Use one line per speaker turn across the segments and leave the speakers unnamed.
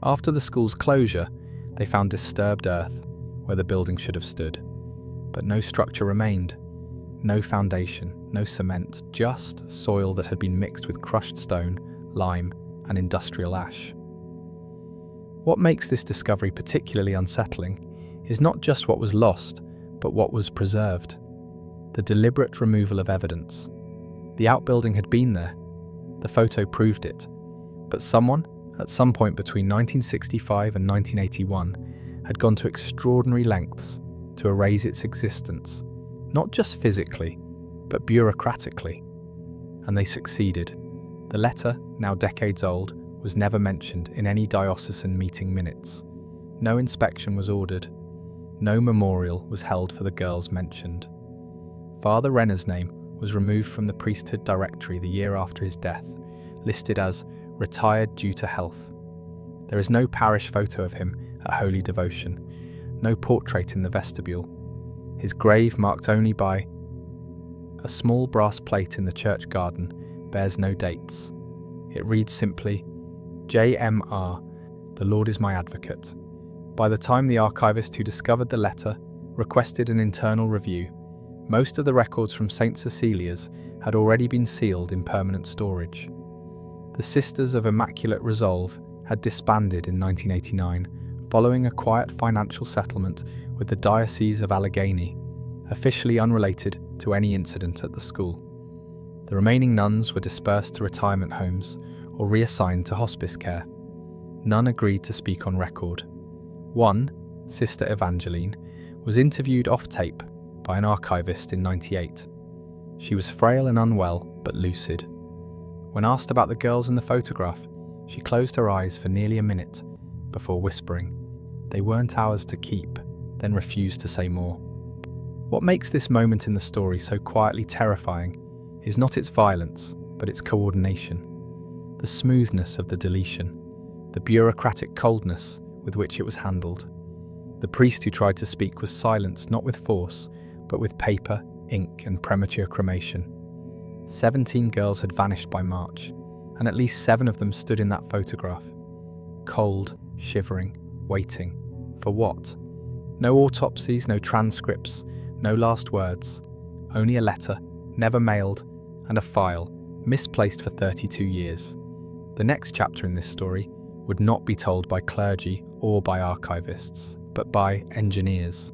After the school's closure, they found disturbed earth where the building should have stood. But no structure remained. No foundation, no cement, just soil that had been mixed with crushed stone, lime, and industrial ash. What makes this discovery particularly unsettling is not just what was lost, but what was preserved. The deliberate removal of evidence. The outbuilding had been there. The photo proved it. But someone, at some point between 1965 and 1981, had gone to extraordinary lengths to erase its existence, not just physically, but bureaucratically. And they succeeded. The letter, now decades old, was never mentioned in any diocesan meeting minutes. No inspection was ordered. No memorial was held for the girls mentioned. Father Renner's name was removed from the priesthood directory the year after his death, listed as retired due to health. There is no parish photo of him at Holy Devotion, no portrait in the vestibule. His grave, marked only by a small brass plate in the church garden, bears no dates. It reads simply, J.M.R., the Lord is my advocate. By the time the archivist who discovered the letter requested an internal review, most of the records from St. Cecilia's had already been sealed in permanent storage. The Sisters of Immaculate Resolve had disbanded in 1989 following a quiet financial settlement with the Diocese of Allegheny, officially unrelated to any incident at the school. The remaining nuns were dispersed to retirement homes or reassigned to hospice care. None agreed to speak on record. One, Sister Evangeline, was interviewed off-tape by an archivist in '98. She was frail and unwell, but lucid. When asked about the girls in the photograph, she closed her eyes for nearly a minute before whispering, "They weren't ours to keep," then refused to say more. What makes this moment in the story so quietly terrifying is not its violence, but its coordination. The smoothness of the deletion, the bureaucratic coldness with which it was handled. The priest who tried to speak was silenced not with force, but with paper, ink, and premature cremation. 17 girls had vanished by March, and at least 7 of them stood in that photograph. Cold, shivering, waiting. For what? No autopsies, no transcripts, no last words. Only a letter, never mailed, and a file, misplaced for 32 years. The next chapter in this story would not be told by clergy or by archivists, but by engineers.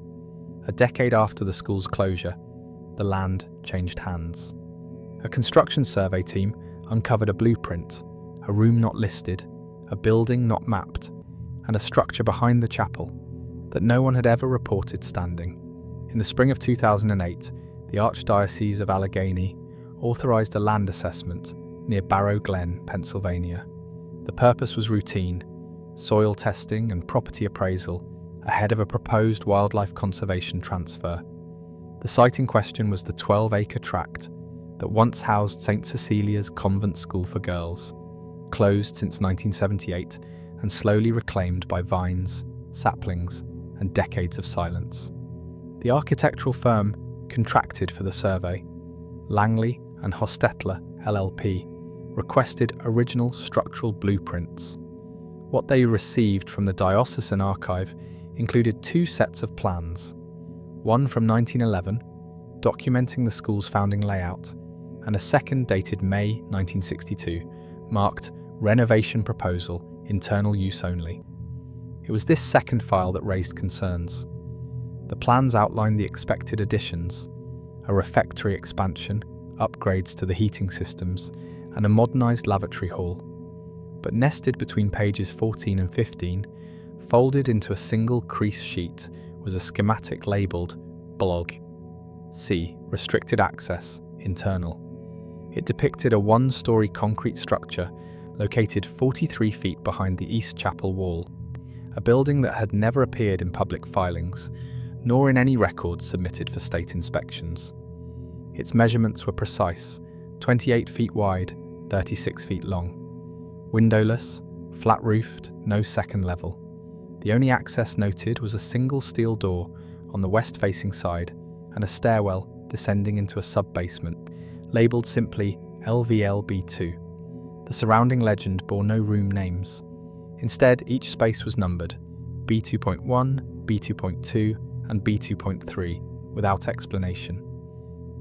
A decade after the school's closure, the land changed hands. A construction survey team uncovered a blueprint, a room not listed, a building not mapped, and a structure behind the chapel that no one had ever reported standing. In the spring of 2008, the Archdiocese of Allegheny authorized a land assessment near Barrow Glen, Pennsylvania. The purpose was routine, soil testing and property appraisal ahead of a proposed wildlife conservation transfer. The site in question was the 12-acre tract that once housed St. Cecilia's Convent School for Girls, closed since 1978 and slowly reclaimed by vines, saplings, and decades of silence. The architectural firm contracted for the survey, Langley and Hostetler LLP, requested original structural blueprints. What they received from the diocesan archive included 2 sets of plans, one from 1911, documenting the school's founding layout, and a second dated May 1962, marked Renovation Proposal, Internal Use Only. It was this second file that raised concerns. The plans outlined the expected additions, a refectory expansion, upgrades to the heating systems, and a modernised lavatory hall. But nested between pages 14 and 15, folded into a single crease sheet, was a schematic labelled BLOG. C. Restricted Access, Internal. It depicted a 1-storey concrete structure located 43 feet behind the East Chapel wall, a building that had never appeared in public filings, nor in any records submitted for state inspections. Its measurements were precise, 28 feet wide, 36 feet long. Windowless, flat-roofed, no second level. The only access noted was a single steel door on the west-facing side and a stairwell descending into a sub-basement, labelled simply LVLB2. The surrounding legend bore no room names. Instead, each space was numbered B2.1, B2.2, and B2.3, without explanation.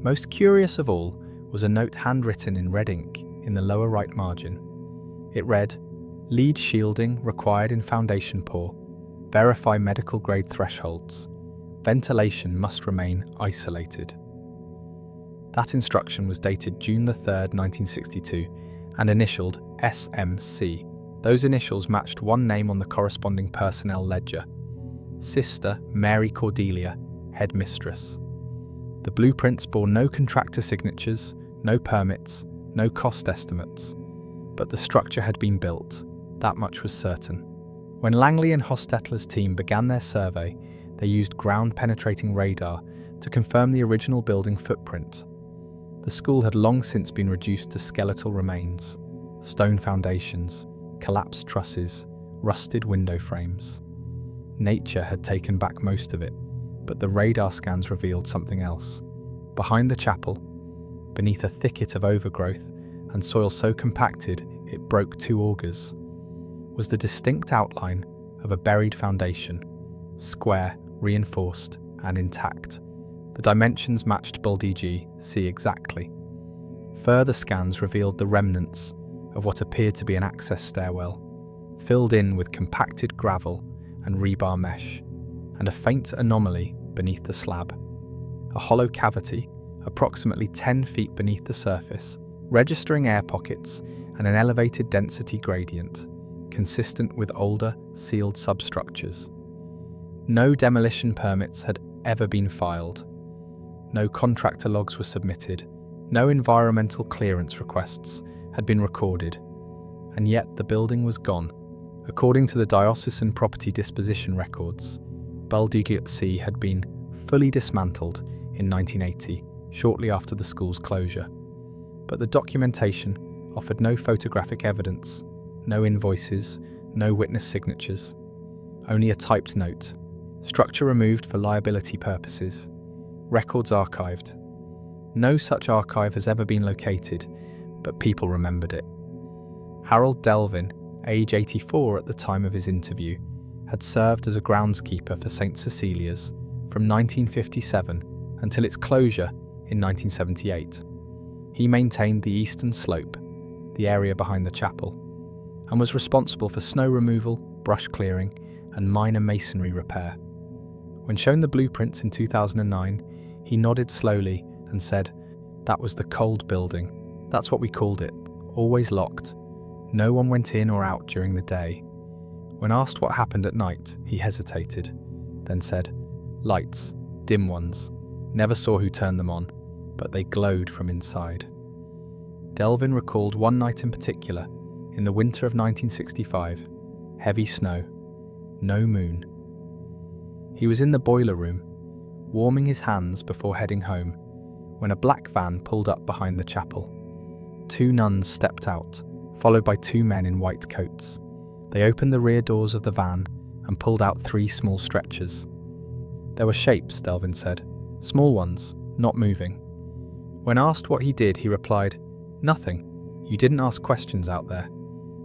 Most curious of all was a note handwritten in red ink in the lower right margin. It read, "Lead shielding required in foundation pour. Verify medical grade thresholds. Ventilation must remain isolated." That instruction was dated June 3rd, 1962, and initialed SMC. Those initials matched one name on the corresponding personnel ledger: Sister Mary Cordelia, Headmistress. The blueprints bore no contractor signatures, no permits, no cost estimates. But the structure had been built, that much was certain. When Langley and Hostetler's team began their survey, they used ground-penetrating radar to confirm the original building footprint. The school had long since been reduced to skeletal remains: stone foundations, collapsed trusses, rusted window frames. Nature had taken back most of it, but the radar scans revealed something else. Behind the chapel, beneath a thicket of overgrowth and soil so compacted it broke 2 augers, was the distinct outline of a buried foundation, square, reinforced, and intact. The dimensions matched Building C exactly. Further scans revealed the remnants of what appeared to be an access stairwell, filled in with compacted gravel and rebar mesh, and a faint anomaly beneath the slab. A hollow cavity, approximately 10 feet beneath the surface, registering air pockets and an elevated density gradient, consistent with older, sealed substructures. No demolition permits had ever been filed. No contractor logs were submitted. No environmental clearance requests had been recorded. And yet the building was gone. According to the diocesan property disposition records, Building C had been fully dismantled in 1980, shortly after the school's closure. But the documentation offered no photographic evidence, no invoices, no witness signatures, only a typed note. Structure removed for liability purposes. Records archived. No such archive has ever been located, but people remembered it. Harold Delvin, age 84 at the time of his interview, had served as a groundskeeper for St. Cecilia's from 1957 until its closure in 1978. He maintained the eastern slope, the area behind the chapel, and was responsible for snow removal, brush clearing, and minor masonry repair. When shown the blueprints in 2009, he nodded slowly and said, "That was the cold building. That's what we called it. Always locked. No one went in or out during the day." When asked what happened at night, he hesitated, then said, "Lights, dim ones. Never saw who turned them on, but they glowed from inside." Delvin recalled one night in particular, in the winter of 1965. Heavy snow. No moon. He was in the boiler room, warming his hands before heading home, when a black van pulled up behind the chapel. 2 nuns stepped out, followed by 2 men in white coats. They opened the rear doors of the van and pulled out 3 small stretchers. There were shapes, Delvin said, small ones, not moving. When asked what he did, he replied, "Nothing. You didn't ask questions out there.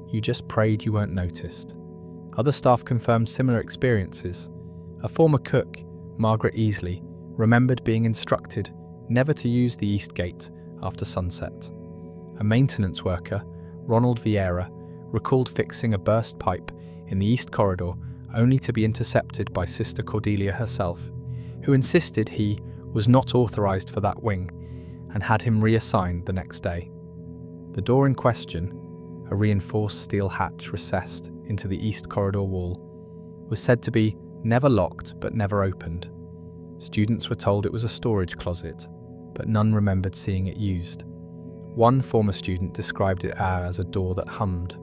You just prayed you weren't noticed." Other staff confirmed similar experiences. A former cook, Margaret Easley, remembered being instructed never to use the East Gate after sunset. A maintenance worker, Ronald Vieira, recalled fixing a burst pipe in the East Corridor only to be intercepted by Sister Cordelia herself, who insisted he was not authorised for that wing and had him reassigned the next day. The door in question, a reinforced steel hatch recessed into the East Corridor wall, was said to be never locked but never opened. Students were told it was a storage closet, but none remembered seeing it used. One former student described it as a door that hummed.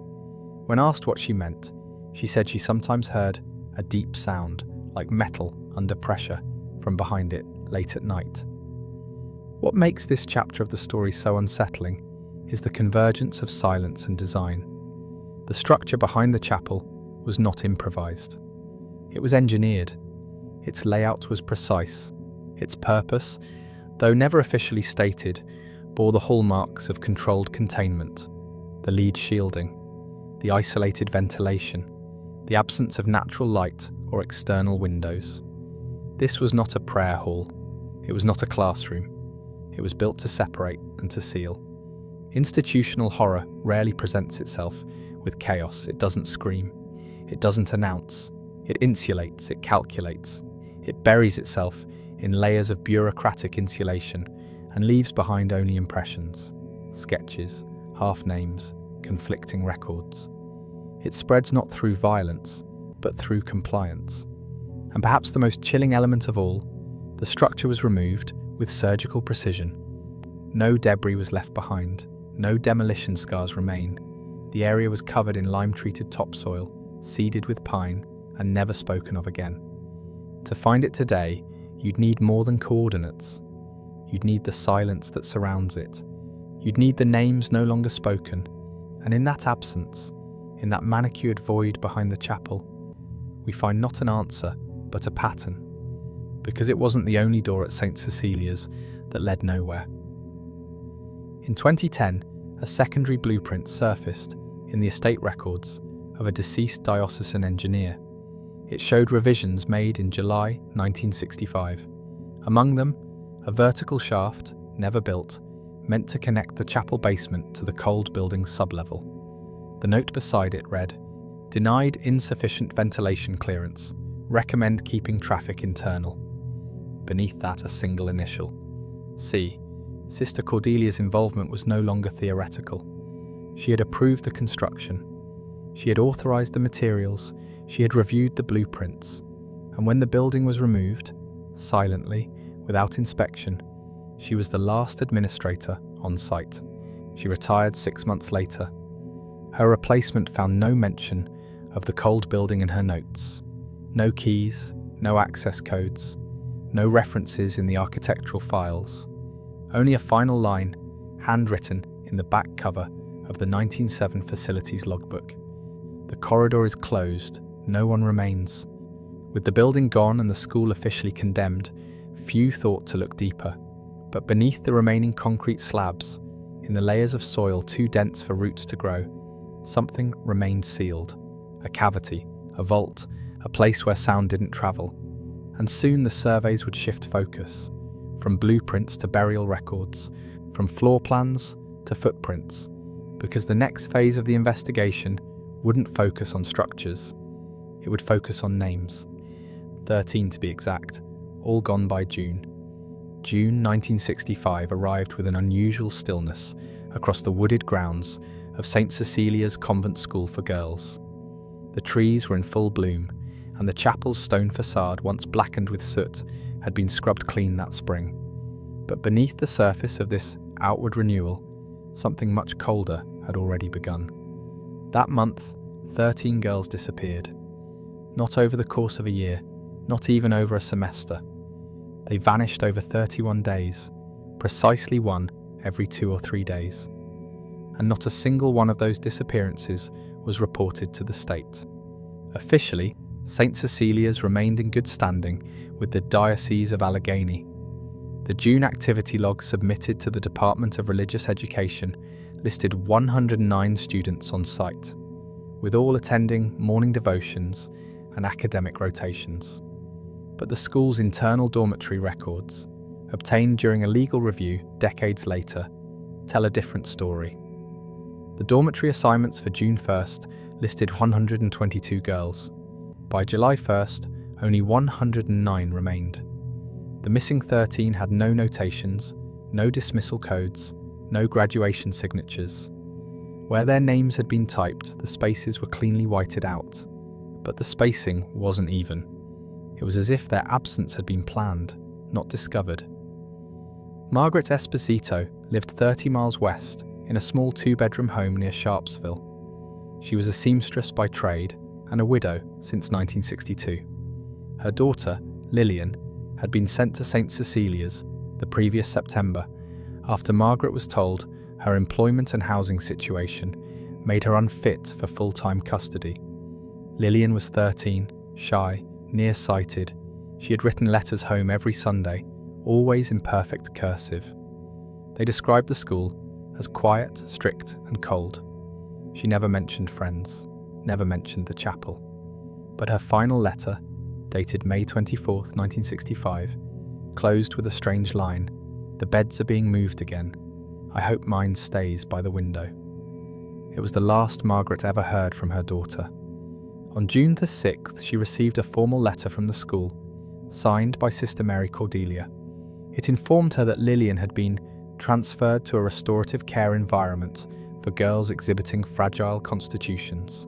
When asked what she meant, she said she sometimes heard a deep sound, like metal under pressure, from behind it late at night. What makes this chapter of the story so unsettling is the convergence of silence and design. The structure behind the chapel was not improvised. It was engineered. Its layout was precise. Its purpose, though never officially stated, bore the hallmarks of controlled containment: the lead shielding, the isolated ventilation, the absence of natural light or external windows. This was not a prayer hall. It was not a classroom. It was built to separate and to seal. Institutional horror rarely presents itself with chaos. It doesn't scream. It doesn't announce. It insulates. It calculates. It buries itself in layers of bureaucratic insulation and leaves behind only impressions, sketches, half-names, conflicting records. It spreads not through violence, but through compliance. And perhaps the most chilling element of all, the structure was removed with surgical precision. No debris was left behind, no demolition scars remain. The area was covered in lime-treated topsoil, seeded with pine, and never spoken of again. To find it today, you'd need more than coordinates. You'd need the silence that surrounds it. You'd need the names no longer spoken. And in that absence, in that manicured void behind the chapel, we find not an answer, but a pattern. Because it wasn't the only door at St. Cecilia's that led nowhere. In 2010, a secondary blueprint surfaced in the estate records of a deceased diocesan engineer. It showed revisions made in July 1965. Among them, a vertical shaft, never built, meant to connect the chapel basement to the cold building's sublevel. The note beside it read, "Denied insufficient ventilation clearance. Recommend keeping traffic internal." Beneath that, a single initial. C. Sister Cordelia's involvement was no longer theoretical. She had approved the construction. She had authorized the materials. She had reviewed the blueprints. And when the building was removed, silently, without inspection, she was the last administrator on site. She retired 6 months later. Her replacement found no mention of the cold building in her notes. No keys, no access codes, no references in the architectural files. Only a final line, handwritten in the back cover of the 1907 facilities logbook. The corridor is closed, no one remains. With the building gone and the school officially condemned, few thought to look deeper. But beneath the remaining concrete slabs, in the layers of soil too dense for roots to grow, something remained sealed. A cavity, a vault, a place where sound didn't travel. And soon the surveys would shift focus, from blueprints to burial records, from floor plans to footprints, because the next phase of the investigation wouldn't focus on structures. It would focus on names. 13 to be exact, all gone by June. June 1965 arrived with an unusual stillness across the wooded grounds of St. Cecilia's Convent School for Girls. The trees were in full bloom, and the chapel's stone facade, once blackened with soot, had been scrubbed clean that spring. But beneath the surface of this outward renewal, something much colder had already begun. That month, 13 girls disappeared. Not over the course of a year, not even over a semester. They vanished over 31 days, precisely one every 2 or 3 days. And not a single one of those disappearances was reported to the state. Officially, St. Cecilia's remained in good standing with the Diocese of Allegheny. The June activity log submitted to the Department of Religious Education listed 109 students on site, with all attending morning devotions and academic rotations. But the school's internal dormitory records, obtained during a legal review decades later, tell a different story. The dormitory assignments for June 1st listed 122 girls. By July 1st, only 109 remained. The missing 13 had no notations, no dismissal codes, no graduation signatures. Where their names had been typed, the spaces were cleanly whited out, but the spacing wasn't even. It was as if their absence had been planned, not discovered. Margaret Esposito lived 30 miles west in a small 2-bedroom home near Sharpsville. She was a seamstress by trade and a widow since 1962. Her daughter, Lillian, had been sent to St. Cecilia's the previous September after Margaret was told her employment and housing situation made her unfit for full-time custody. Lillian was 13, shy, nearsighted. She had written letters home every Sunday, always in perfect cursive. They described the school as quiet, strict, and cold. She never mentioned friends, never mentioned the chapel. But her final letter, dated May 24, 1965, closed with a strange line: "The beds are being moved again. I hope mine stays by the window." It was the last Margaret ever heard from her daughter. On June the 6th, she received a formal letter from the school, signed by Sister Mary Cordelia. It informed her that Lillian had been transferred to a restorative care environment for girls exhibiting fragile constitutions.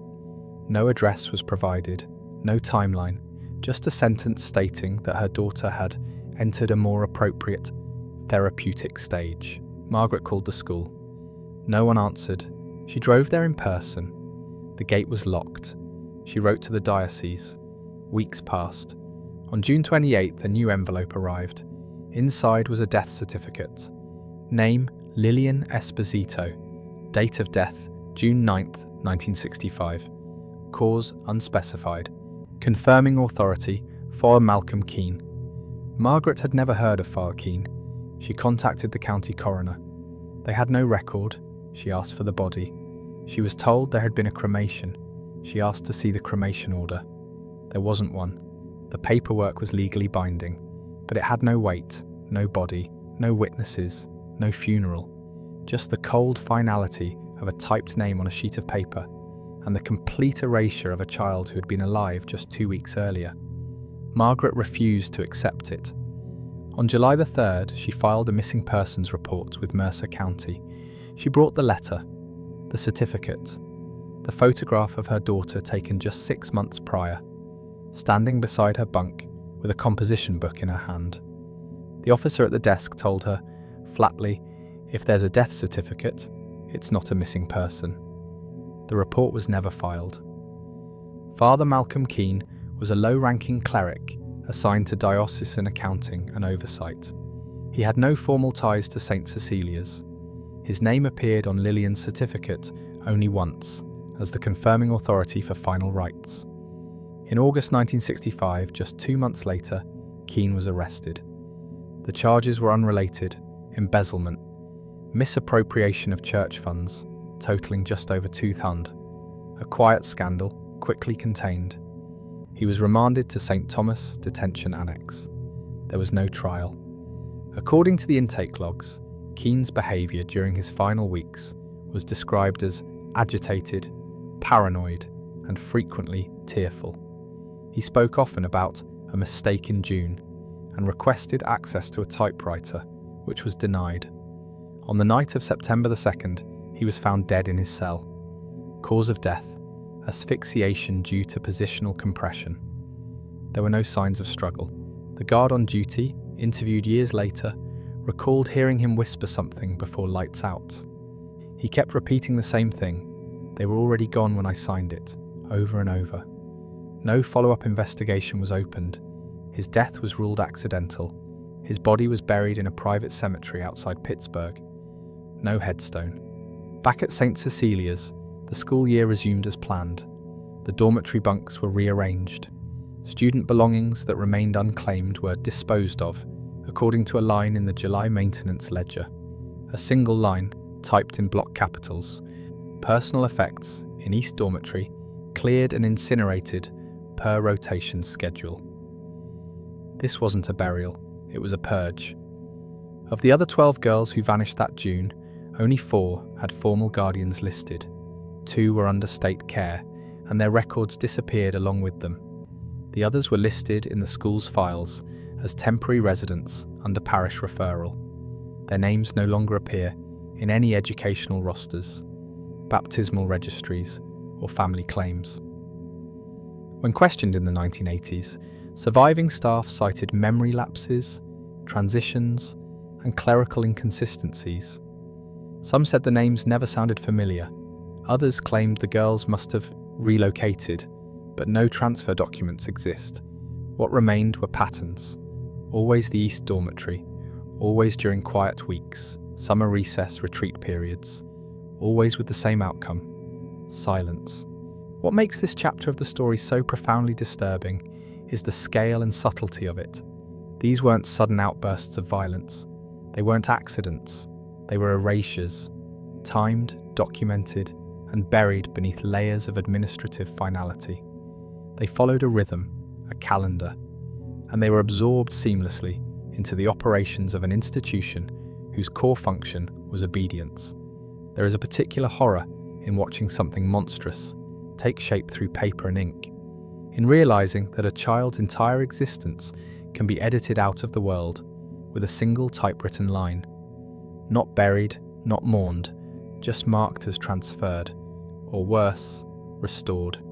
No address was provided, no timeline, just a sentence stating that her daughter had entered a more appropriate therapeutic stage. Margaret called the school. No one answered. She drove there in person. The gate was locked. She wrote to the diocese. Weeks passed. On June 28th, a new envelope arrived. Inside was a death certificate. Name: Lillian Esposito. Date of death: June 9th, 1965. Cause: unspecified. Confirming authority: Father Malcolm Keene. Margaret had never heard of Father Keene. She contacted the county coroner. They had no record. She asked for the body. She was told there had been a cremation. She asked to see the cremation order. There wasn't one. The paperwork was legally binding, but it had no weight, no body, no witnesses, no funeral. Just the cold finality of a typed name on a sheet of paper, and the complete erasure of a child who had been alive just 2 weeks earlier. Margaret refused to accept it. On July the 3rd, she filed a missing persons report with Mercer County. She brought the letter, the certificate, the photograph of her daughter taken just 6 months prior, standing beside her bunk with a composition book in her hand. The officer at the desk told her, flatly, if there's a death certificate, it's not a missing person. The report was never filed. Father Malcolm Keene was a low-ranking cleric assigned to diocesan accounting and oversight. He had no formal ties to St. Cecilia's. His name appeared on Lillian's certificate only once, as the confirming authority for final rites. In August 1965, just 2 months later, Keene was arrested. The charges were unrelated: embezzlement, misappropriation of church funds, totaling just over £2,000. A quiet scandal, quickly contained. He was remanded to St. Thomas Detention Annex. There was no trial. According to the intake logs, Keene's behaviour during his final weeks was described as agitated, paranoid, and frequently tearful. He spoke often about a mistake in June and requested access to a typewriter, which was denied. On the night of September the 2nd, he was found dead in his cell. Cause of death: asphyxiation due to positional compression. There were no signs of struggle. The guard on duty, interviewed years later, recalled hearing him whisper something before lights out. He kept repeating the same thing: "They were already gone when I signed it," over and over. No follow-up investigation was opened. His death was ruled accidental. His body was buried in a private cemetery outside Pittsburgh. No headstone. Back at St. Cecilia's, the school year resumed as planned. The dormitory bunks were rearranged. Student belongings that remained unclaimed were disposed of, according to a line in the July maintenance ledger. A single line, typed in block capitals: "Personal effects in East Dormitory cleared and incinerated per rotation schedule." This wasn't a burial, it was a purge. Of the other 12 girls who vanished that June, only 4 had formal guardians listed. 2 were under state care, and their records disappeared along with them. The others were listed in the school's files as temporary residents under parish referral. Their names no longer appear in any educational rosters, baptismal registries, or family claims. When questioned in the 1980s, surviving staff cited memory lapses, transitions, and clerical inconsistencies. Some said the names never sounded familiar. Others claimed the girls must have relocated, but no transfer documents exist. What remained were patterns. Always the East Dormitory, always during quiet weeks, summer recess retreat periods, always with the same outcome: silence. What makes this chapter of the story so profoundly disturbing is the scale and subtlety of it. These weren't sudden outbursts of violence. They weren't accidents. They were erasures, timed, documented, and buried beneath layers of administrative finality. They followed a rhythm, a calendar, and they were absorbed seamlessly into the operations of an institution whose core function was obedience. There is a particular horror in watching something monstrous take shape through paper and ink, in realizing that a child's entire existence can be edited out of the world with a single typewritten line. Not buried, not mourned, just marked as transferred, or worse, restored.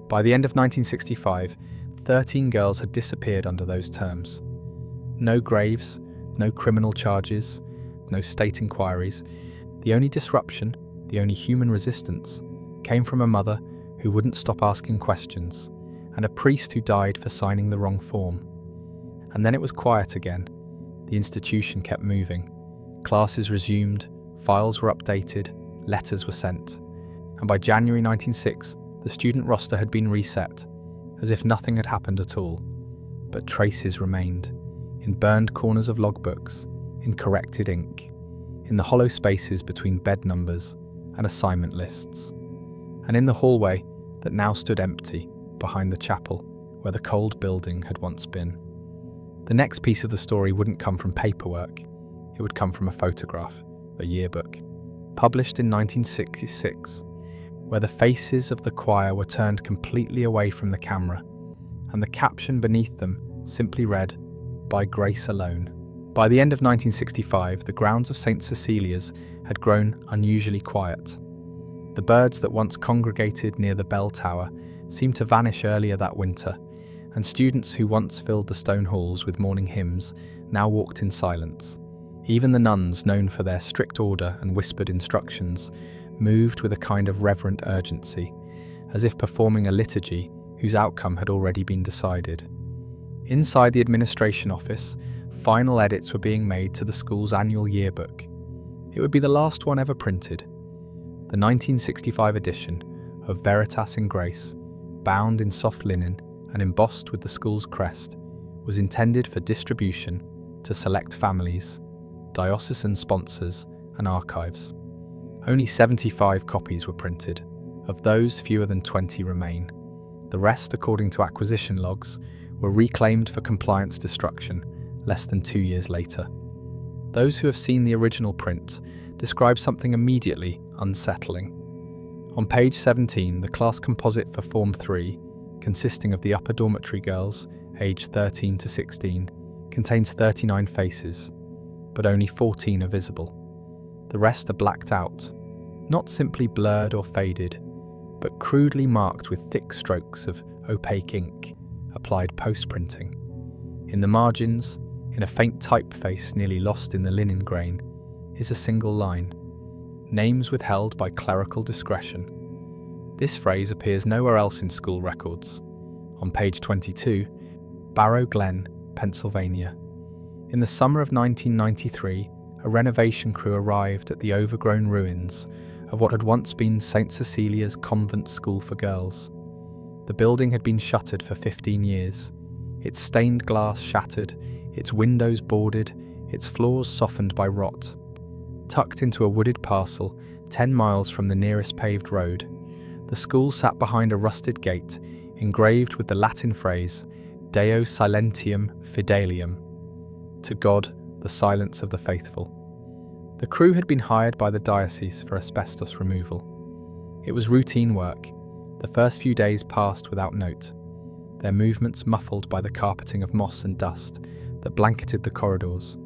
By the end of 1965, 13 girls had disappeared under those terms. No graves, no criminal charges, no state inquiries. The only disruption, the only human resistance, came from a mother who wouldn't stop asking questions, and a priest who died for signing the wrong form. And then it was quiet again. The institution kept moving. Classes resumed, files were updated, letters were sent. And by January 1906, the student roster had been reset, as if nothing had happened at all. But traces remained, in burned corners of logbooks, in corrected ink, in the hollow spaces between bed numbers and assignment lists, and in the hallway that now stood empty behind the chapel where the cold building had once been. The next piece of the story wouldn't come from paperwork. It would come from a photograph, a yearbook, published in 1966, where the faces of the choir were turned completely away from the camera, and the caption beneath them simply read, "By grace alone." By the end of 1965, the grounds of St. Cecilia's had grown unusually quiet. The birds that once congregated near the bell tower seemed to vanish earlier that winter, and students who once filled the stone halls with morning hymns now walked in silence. Even the nuns, known for their strict order and whispered instructions, moved with a kind of reverent urgency, as if performing a liturgy whose outcome had already been decided. Inside the administration office, final edits were being made to the school's annual yearbook. It would be the last one ever printed. The 1965 edition of Veritas in Grace, bound in soft linen and embossed with the school's crest, was intended for distribution to select families, diocesan sponsors, and archives. Only 75 copies were printed. Of those, fewer than 20 remain. The rest, according to acquisition logs, were reclaimed for compliance destruction less than 2 years later. Those who have seen the original print describe something immediately unsettling. On page 17, the class composite for Form 3, consisting of the upper dormitory girls, aged 13 to 16, contains 39 faces, but only 14 are visible. The rest are blacked out, not simply blurred or faded, but crudely marked with thick strokes of opaque ink, applied post-printing. In the margins, in a faint typeface nearly lost in the linen grain, is a single line: names withheld by clerical discretion. This phrase appears nowhere else in school records. On page 22, Barrow Glen, Pennsylvania. In the summer of 1993, a renovation crew arrived at the overgrown ruins of what had once been St. Cecilia's Convent School for Girls. The building had been shuttered for 15 years, its stained glass shattered, its windows boarded, its floors softened by rot. Tucked into a wooded parcel 10 miles from the nearest paved road, the school sat behind a rusted gate engraved with the Latin phrase Deo Silentium Fidelium, to God, the silence of the faithful. The crew had been hired by the diocese for asbestos removal. It was routine work. The first few days passed without note, their movements muffled by the carpeting of moss and dust that blanketed the corridors.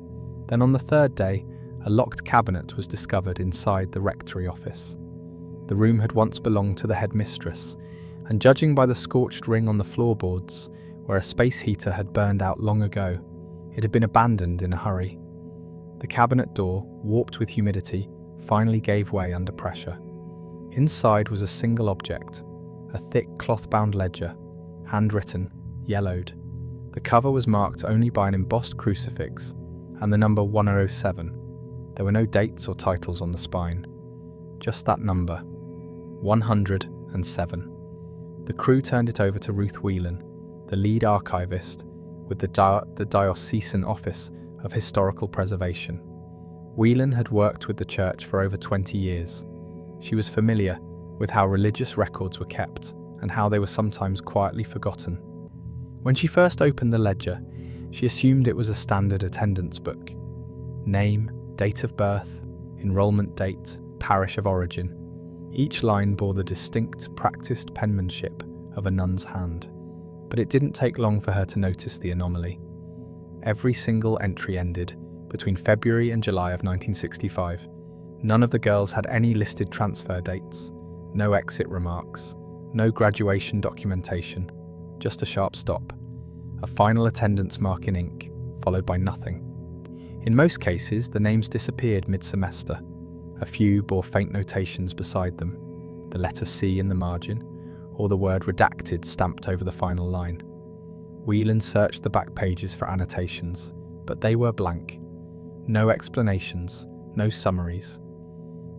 Then on the third day, a locked cabinet was discovered inside the rectory office. The room had once belonged to the headmistress, and judging by the scorched ring on the floorboards, where a space heater had burned out long ago, it had been abandoned in a hurry. The cabinet door, warped with humidity, finally gave way under pressure. Inside was a single object, a thick cloth-bound ledger, handwritten, yellowed. The cover was marked only by an embossed crucifix and the number 107. There were no dates or titles on the spine, just that number, 107. The crew turned it over to Ruth Whelan, the lead archivist with the Diocesan Office of Historical Preservation. Whelan had worked with the church for over 20 years. She was familiar with how religious records were kept and how they were sometimes quietly forgotten. When she first opened the ledger, she assumed it was a standard attendance book. Name, date of birth, enrollment date, parish of origin. Each line bore the distinct, practiced penmanship of a nun's hand. But it didn't take long for her to notice the anomaly. Every single entry ended between February and July of 1965. None of the girls had any listed transfer dates, no exit remarks, no graduation documentation, just a sharp stop, a final attendance mark in ink, followed by nothing. In most cases, the names disappeared mid-semester. A few bore faint notations beside them, the letter C in the margin, or the word redacted stamped over the final line. Whelan searched the back pages for annotations, but they were blank. No explanations, no summaries.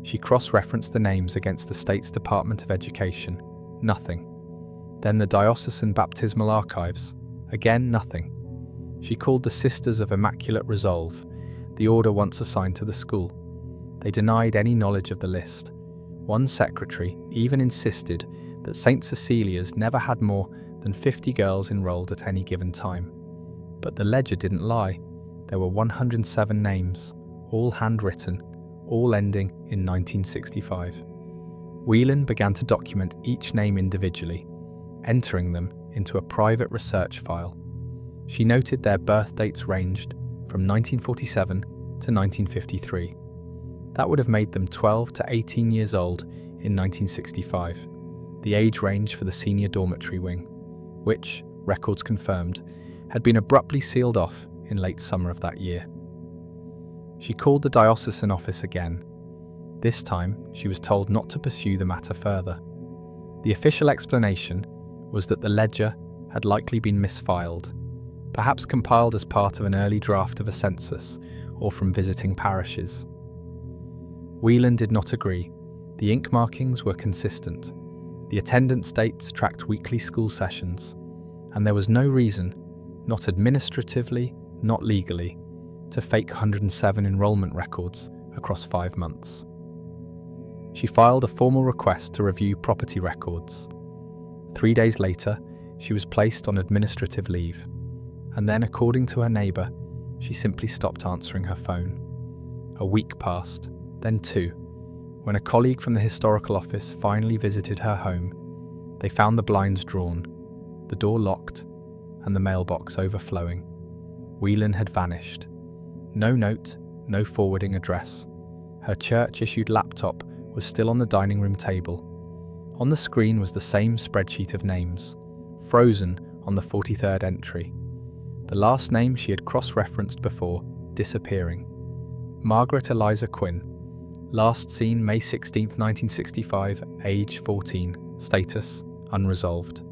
She cross-referenced the names against the state's Department of Education. Nothing. Then the Diocesan Baptismal Archives. Again, nothing. She called the Sisters of Immaculate Resolve, the order once assigned to the school. They denied any knowledge of the list. One secretary even insisted that St. Cecilia's never had more than 50 girls enrolled at any given time. But the ledger didn't lie. There were 107 names, all handwritten, all ending in 1965. Whelan began to document each name individually, entering them into a private research file. She noted their birth dates ranged from 1947 to 1953. That would have made them 12 to 18 years old in 1965, the age range for the senior dormitory wing, which, records confirmed, had been abruptly sealed off in late summer of that year. She called the diocesan office again. This time, she was told not to pursue the matter further. The official explanation was that the ledger had likely been misfiled, perhaps compiled as part of an early draft of a census or from visiting parishes. Whelan did not agree. The ink markings were consistent. The attendance dates tracked weekly school sessions, and there was no reason, not administratively, not legally, to fake 107 enrollment records across 5 months. She filed a formal request to review property records. 3 days later, she was placed on administrative leave, and then, according to her neighbour, she simply stopped answering her phone. A week passed, then 2. When a colleague from the historical office finally visited her home, they found the blinds drawn, the door locked, and the mailbox overflowing. Whelan had vanished. No note, no forwarding address. Her church-issued laptop was still on the dining room table. On the screen was the same spreadsheet of names, frozen on the 43rd entry. The last name she had cross-referenced before, disappearing. Margaret Eliza Quinn. Last seen May 16, 1965, age 14, status unresolved.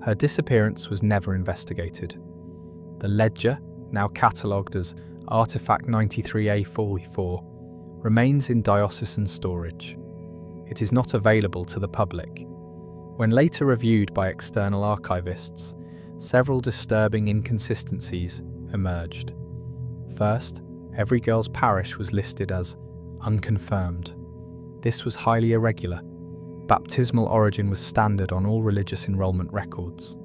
Her disappearance was never investigated. The ledger, now catalogued as Artifact 93A44, remains in diocesan storage. It is not available to the public. When later reviewed by external archivists, several disturbing inconsistencies emerged. First, every girl's parish was listed as unconfirmed. This was highly irregular. Baptismal origin was standard on all religious enrollment records.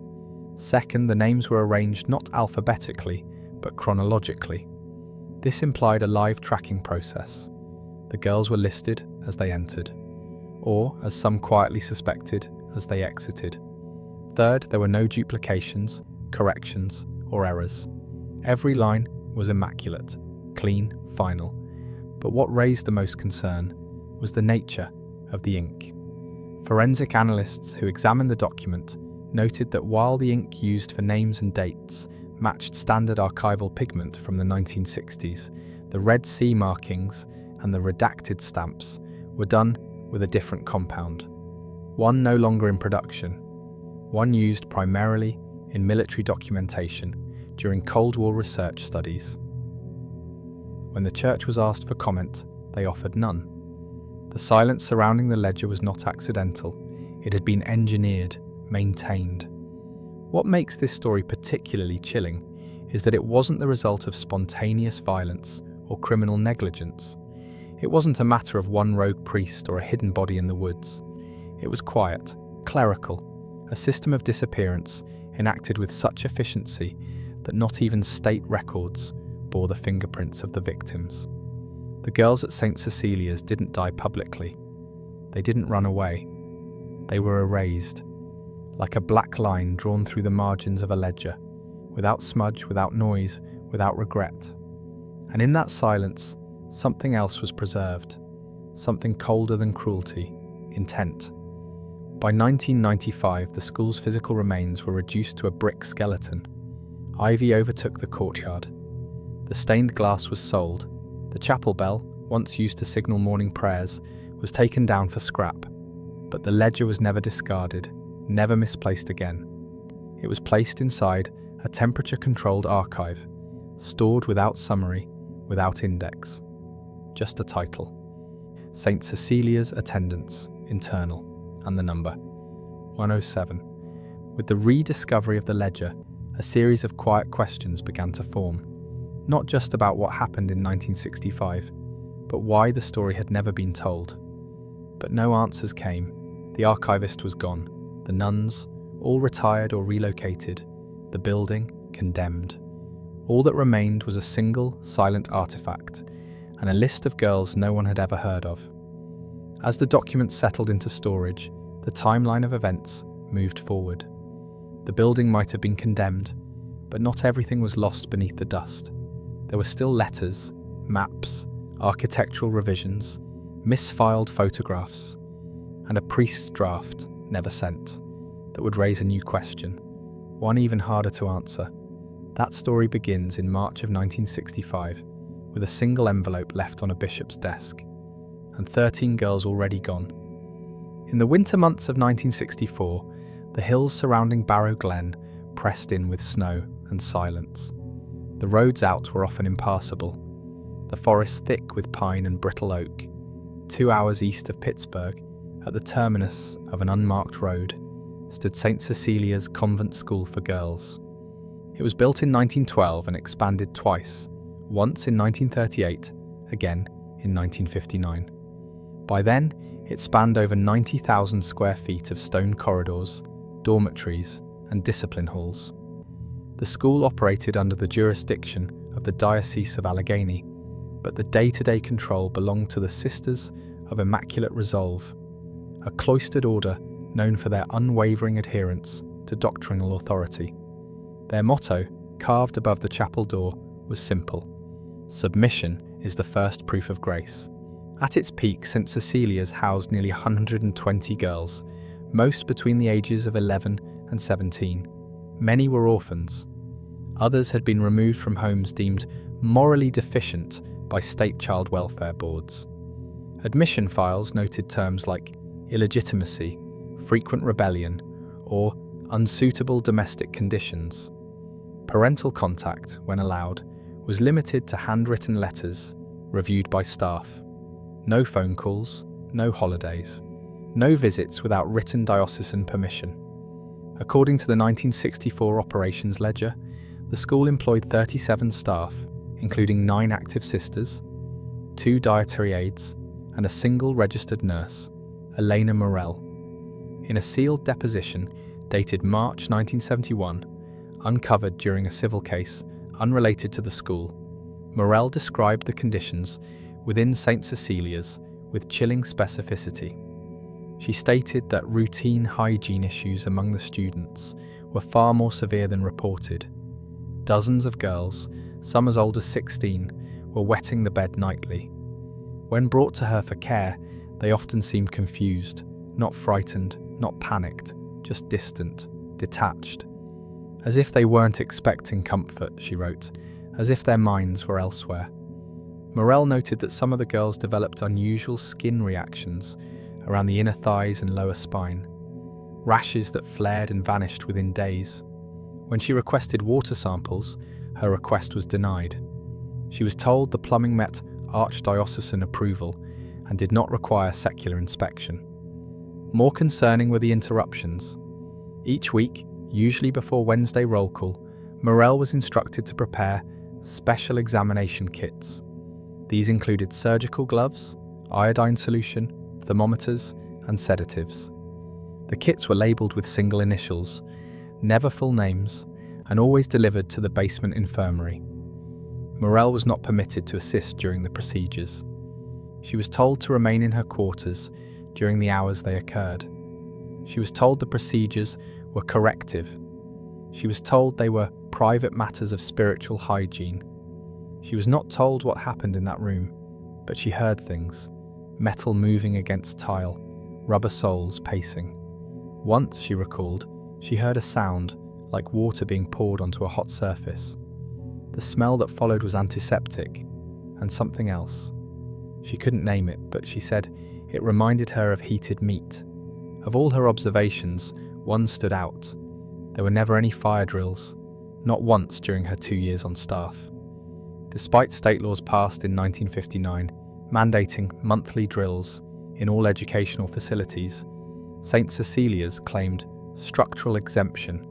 Second, the names were arranged not alphabetically, but chronologically. This implied a live tracking process. The girls were listed as they entered, or, as some quietly suspected, as they exited. Third, there were no duplications, corrections, or errors. Every line was immaculate, clean, final. But what raised the most concern was the nature of the ink. Forensic analysts who examined the document noted that while the ink used for names and dates matched standard archival pigment from the 1960s, the red C markings and the redacted stamps were done with a different compound. One no longer in production, one used primarily in military documentation during Cold War research studies. When the church was asked for comment, they offered none. The silence surrounding the ledger was not accidental. It had been engineered, maintained. What makes this story particularly chilling is that it wasn't the result of spontaneous violence or criminal negligence. It wasn't a matter of one rogue priest or a hidden body in the woods. It was quiet, clerical, a system of disappearance enacted with such efficiency that not even state records bore the fingerprints of the victims. The girls at St. Cecilia's didn't die publicly. They didn't run away. They were erased, like a black line drawn through the margins of a ledger, without smudge, without noise, without regret. And in that silence, something else was preserved, something colder than cruelty, intent. By 1995, the school's physical remains were reduced to a brick skeleton. Ivy overtook the courtyard. The stained glass was sold. The chapel bell, once used to signal morning prayers, was taken down for scrap. But the ledger was never discarded, never misplaced again. It was placed inside a temperature-controlled archive, stored without summary, without index. Just a title. St. Cecilia's Attendance, Internal, and the number 107. With the rediscovery of the ledger, a series of quiet questions began to form, not just about what happened in 1965, but why the story had never been told. But no answers came. The archivist was gone, the nuns, all retired or relocated, the building condemned. All that remained was a single, silent artifact, and a list of girls no one had ever heard of. As the documents settled into storage, the timeline of events moved forward. The building might have been condemned, but not everything was lost beneath the dust. There were still letters, maps, architectural revisions, misfiled photographs, and a priest's draft, never sent, that would raise a new question, one even harder to answer. That story begins in March of 1965, with a single envelope left on a bishop's desk, and 13 girls already gone. In the winter months of 1964, the hills surrounding Barrow Glen pressed in with snow and silence. The roads out were often impassable, the forest thick with pine and brittle oak. 2 hours east of Pittsburgh, at the terminus of an unmarked road, stood St. Cecilia's Convent School for Girls. It was built in 1912 and expanded twice, once in 1938, again in 1959. By then, it spanned over 90,000 square feet of stone corridors, dormitories, and discipline halls. The school operated under the jurisdiction of the Diocese of Allegheny, but the day-to-day control belonged to the Sisters of Immaculate Resolve, a cloistered order known for their unwavering adherence to doctrinal authority. Their motto, carved above the chapel door, was simple: submission is the first proof of grace. At its peak, St. Cecilia's housed nearly 120 girls, most between the ages of 11 and 17. Many were orphans. Others had been removed from homes deemed morally deficient by state child welfare boards. Admission files noted terms like illegitimacy, frequent rebellion, or unsuitable domestic conditions. Parental contact, when allowed, was limited to handwritten letters reviewed by staff. No phone calls, no holidays, no visits without written diocesan permission. According to the 1964 operations ledger, the school employed 37 staff, including 9 active sisters, 2 dietary aides, and a single registered nurse, Elena Morell. In a sealed deposition dated March 1971, uncovered during a civil case unrelated to the school, Morell described the conditions within St. Cecilia's with chilling specificity. She stated that routine hygiene issues among the students were far more severe than reported. Dozens of girls, some as old as 16, were wetting the bed nightly. When brought to her for care, they often seemed confused, not frightened, not panicked, just distant, detached. As if they weren't expecting comfort, she wrote, as if their minds were elsewhere. Morell noted that some of the girls developed unusual skin reactions around the inner thighs and lower spine, rashes that flared and vanished within days. When she requested water samples, her request was denied. She was told the plumbing met archdiocesan approval and did not require secular inspection. More concerning were the interruptions. Each week, usually before Wednesday roll call, Morell was instructed to prepare special examination kits. These included surgical gloves, iodine solution, thermometers, and sedatives. The kits were labelled with single initials, never full names, and always delivered to the basement infirmary. Morell was not permitted to assist during the procedures. She was told to remain in her quarters during the hours they occurred. She was told the procedures were corrective. She was told they were private matters of spiritual hygiene. She was not told what happened in that room, but she heard things: metal moving against tile, rubber soles pacing. Once, she recalled, she heard a sound like water being poured onto a hot surface. The smell that followed was antiseptic, and something else. She couldn't name it, but she said it reminded her of heated meat. Of all her observations, one stood out. There were never any fire drills, not once during her 2 years on staff. Despite state laws passed in 1959, mandating monthly drills in all educational facilities, St. Cecilia's claimed structural exemption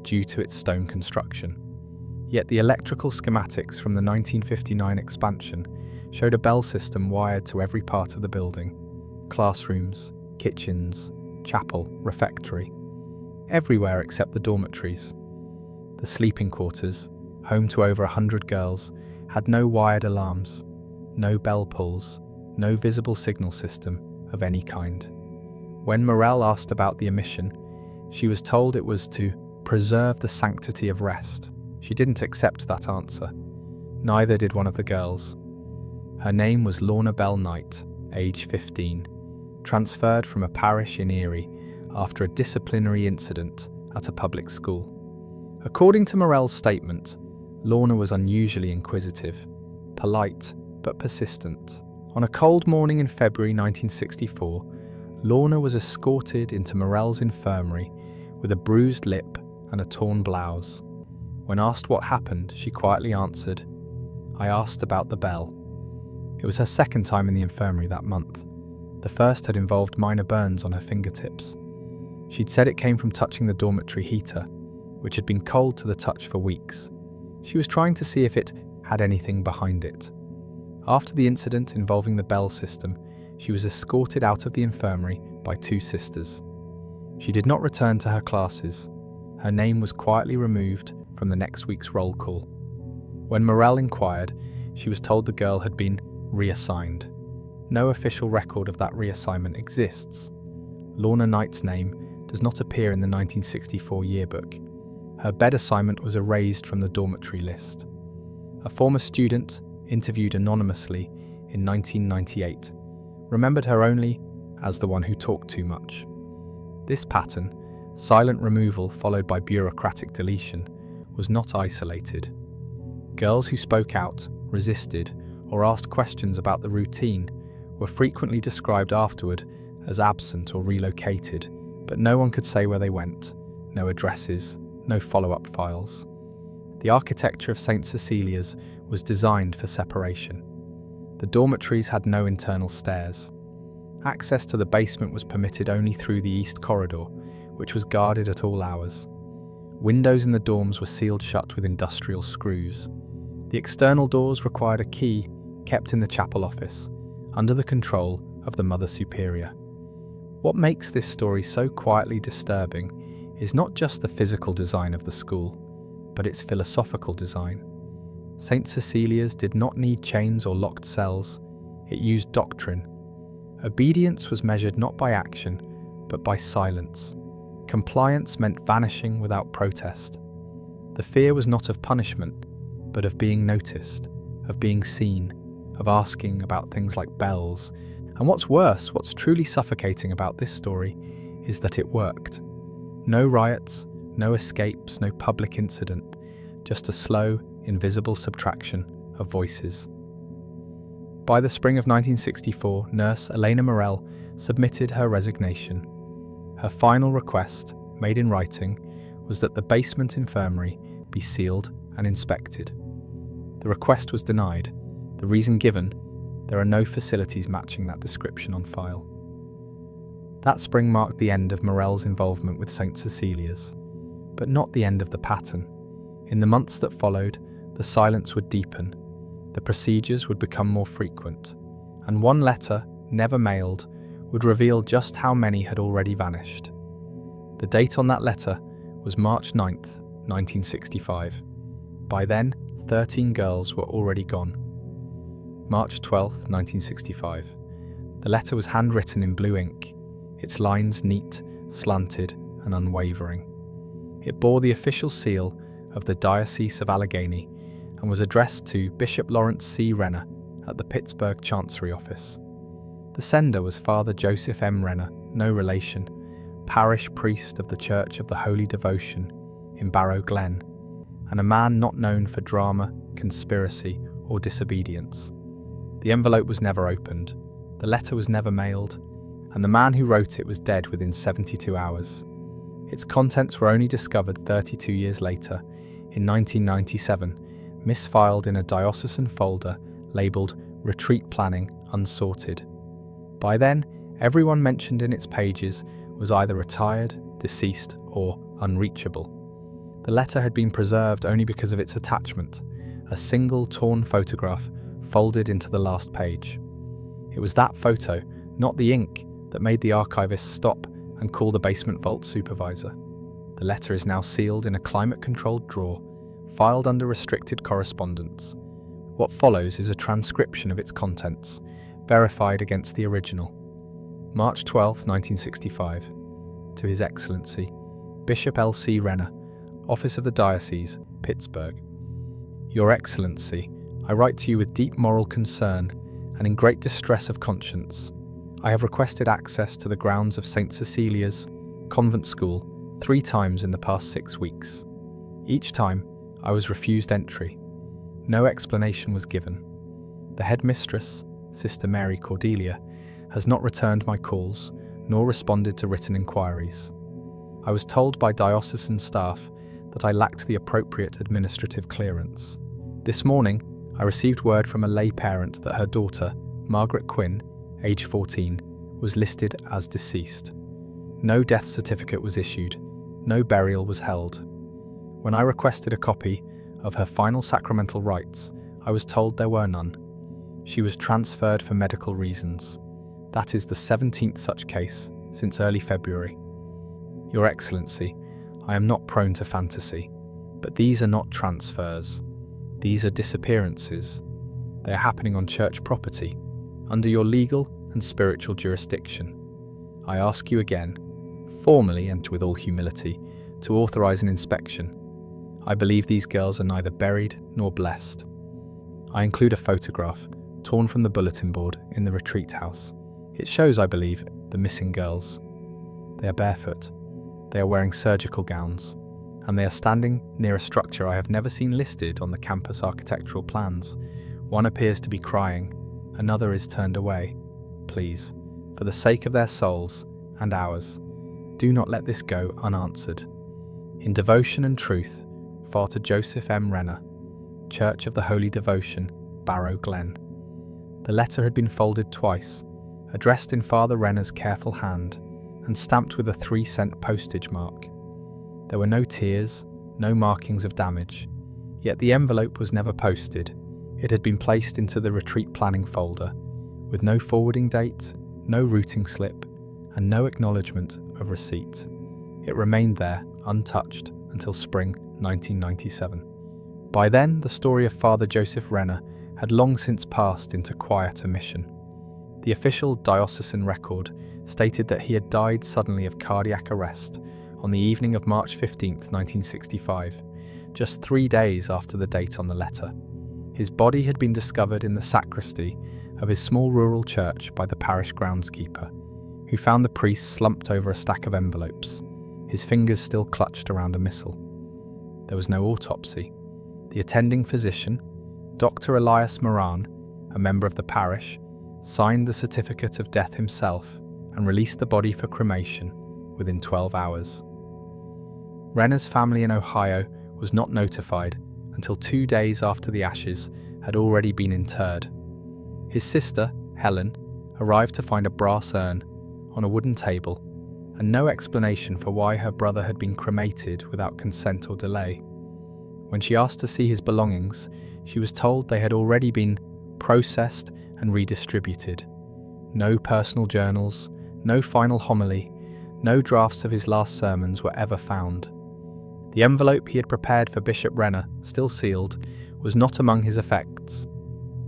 due to its stone construction. Yet the electrical schematics from the 1959 expansion showed a bell system wired to every part of the building: classrooms, kitchens, chapel, refectory, everywhere except the dormitories. The sleeping quarters, home to over 100 girls, had no wired alarms, no bell pulls, no visible signal system of any kind. When Morell asked about the omission, she was told it was to preserve the sanctity of rest. She didn't accept that answer. Neither did one of the girls. Her name was Lorna Bell Knight, age 15, transferred from a parish in Erie after a disciplinary incident at a public school. According to Morell's statement, Lorna was unusually inquisitive, polite but persistent. On a cold morning in February 1964, Lorna was escorted into Morell's infirmary with a bruised lip and a torn blouse. When asked what happened, she quietly answered, "I asked about the bell." It was her second time in the infirmary that month. The first had involved minor burns on her fingertips. She'd said it came from touching the dormitory heater, which had been cold to the touch for weeks. She was trying to see if it had anything behind it. After the incident involving the bell system, she was escorted out of the infirmary by 2 sisters. She did not return to her classes. Her name was quietly removed from the next week's roll call. When Morell inquired, she was told the girl had been reassigned. No official record of that reassignment exists. Lorna Knight's name does not appear in the 1964 yearbook. Her bed assignment was erased from the dormitory list. A former student, interviewed anonymously in 1998, remembered her only as the one who talked too much. This pattern, silent removal followed by bureaucratic deletion, was not isolated. Girls who spoke out, resisted, or asked questions about the routine were frequently described afterward as absent or relocated, but no one could say where they went, no addresses, no follow-up files. The architecture of St. Cecilia's was designed for separation. The dormitories had no internal stairs. Access to the basement was permitted only through the east corridor, which was guarded at all hours. Windows in the dorms were sealed shut with industrial screws. The external doors required a key kept in the chapel office, under the control of the Mother Superior. What makes this story so quietly disturbing is not just the physical design of the school, but its philosophical design. St. Cecilia's did not need chains or locked cells. It used doctrine. Obedience was measured not by action, but by silence. Compliance meant vanishing without protest. The fear was not of punishment, but of being noticed, of being seen, of asking about things like bells. And what's worse, what's truly suffocating about this story, is that it worked. No riots, no escapes, no public incident, just a slow, invisible subtraction of voices. By the spring of 1964, nurse Elena Morell submitted her resignation. Her final request, made in writing, was that the basement infirmary be sealed and inspected. The request was denied. The reason given: there are no facilities matching that description on file. That spring marked the end of Morell's involvement with St. Cecilia's, but not the end of the pattern. In the months that followed, the silence would deepen, the procedures would become more frequent, and one letter, never mailed, would reveal just how many had already vanished. The date on that letter was March 9th, 1965. By then, 13 girls were already gone. March 12th, 1965. The letter was handwritten in blue ink, its lines neat, slanted, and unwavering. It bore the official seal of the Diocese of Allegheny and was addressed to Bishop Lawrence C. Renner at the Pittsburgh Chancery Office. The sender was Father Joseph M. Renner, no relation, parish priest of the Church of the Holy Devotion in Barrow Glen, and a man not known for drama, conspiracy, or disobedience. The envelope was never opened, the letter was never mailed, and the man who wrote it was dead within 72 hours. Its contents were only discovered 32 years later, in 1997, misfiled in a diocesan folder labelled Retreat Planning Unsorted. By then, everyone mentioned in its pages was either retired, deceased, or unreachable. The letter had been preserved only because of its attachment, a single torn photograph folded into the last page. It was that photo, not the ink, that made the archivist stop and call the basement vault supervisor. The letter is now sealed in a climate-controlled drawer, filed under restricted correspondence. What follows is a transcription of its contents, verified against the original. March 12, 1965. To His Excellency, Bishop L.C. Renner, Office of the Diocese, Pittsburgh. Your Excellency, I write to you with deep moral concern and in great distress of conscience. I have requested access to the grounds of St. Cecilia's Convent School 3 times in the past 6 weeks. Each time, I was refused entry. No explanation was given. The headmistress, Sister Mary Cordelia, has not returned my calls nor responded to written inquiries. I was told by diocesan staff that I lacked the appropriate administrative clearance. This morning, I received word from a lay parent that her daughter, Margaret Quinn, age 14, was listed as deceased. No death certificate was issued, no burial was held. When I requested a copy of her final sacramental rites, I was told there were none. She was transferred for medical reasons. That is the 17th such case since early February. Your Excellency, I am not prone to fantasy, but these are not transfers. These are disappearances. They are happening on church property, under your legal and spiritual jurisdiction. I ask you again, formally and with all humility, to authorize an inspection. I believe these girls are neither buried nor blessed. I include a photograph, torn from the bulletin board in the retreat house. It shows, I believe, the missing girls. They are barefoot. They are wearing surgical gowns, and they are standing near a structure I have never seen listed on the campus architectural plans. One appears to be crying, another is turned away. Please, for the sake of their souls and ours, do not let this go unanswered. In devotion and truth, Father Joseph M. Renner, Church of the Holy Devotion, Barrow Glen. The letter had been folded twice, addressed in Father Renner's careful hand, and stamped with a 3-cent postage mark. There were no tears, no markings of damage, yet the envelope was never posted. It had been placed into the retreat planning folder, with no forwarding date, no routing slip, and no acknowledgement of receipt. It remained there, untouched, until spring 1997. By then, the story of Father Joseph Renner had long since passed into quiet omission. The official diocesan record stated that he had died suddenly of cardiac arrest on the evening of March 15, 1965, just 3 days after the date on the letter. His body had been discovered in the sacristy of his small rural church by the parish groundskeeper, who found the priest slumped over a stack of envelopes, his fingers still clutched around a missal. There was no autopsy. The attending physician, Dr. Elias Moran, a member of the parish, signed the certificate of death himself and released the body for cremation within 12 hours. Renner's family in Ohio was not notified until 2 days after the ashes had already been interred. His sister, Helen, arrived to find a brass urn on a wooden table and no explanation for why her brother had been cremated without consent or delay. When she asked to see his belongings, she was told they had already been processed and redistributed. No personal journals, no final homily, No drafts of his last sermons were ever found. The envelope he had prepared for Bishop Renner, still sealed, was not among his effects,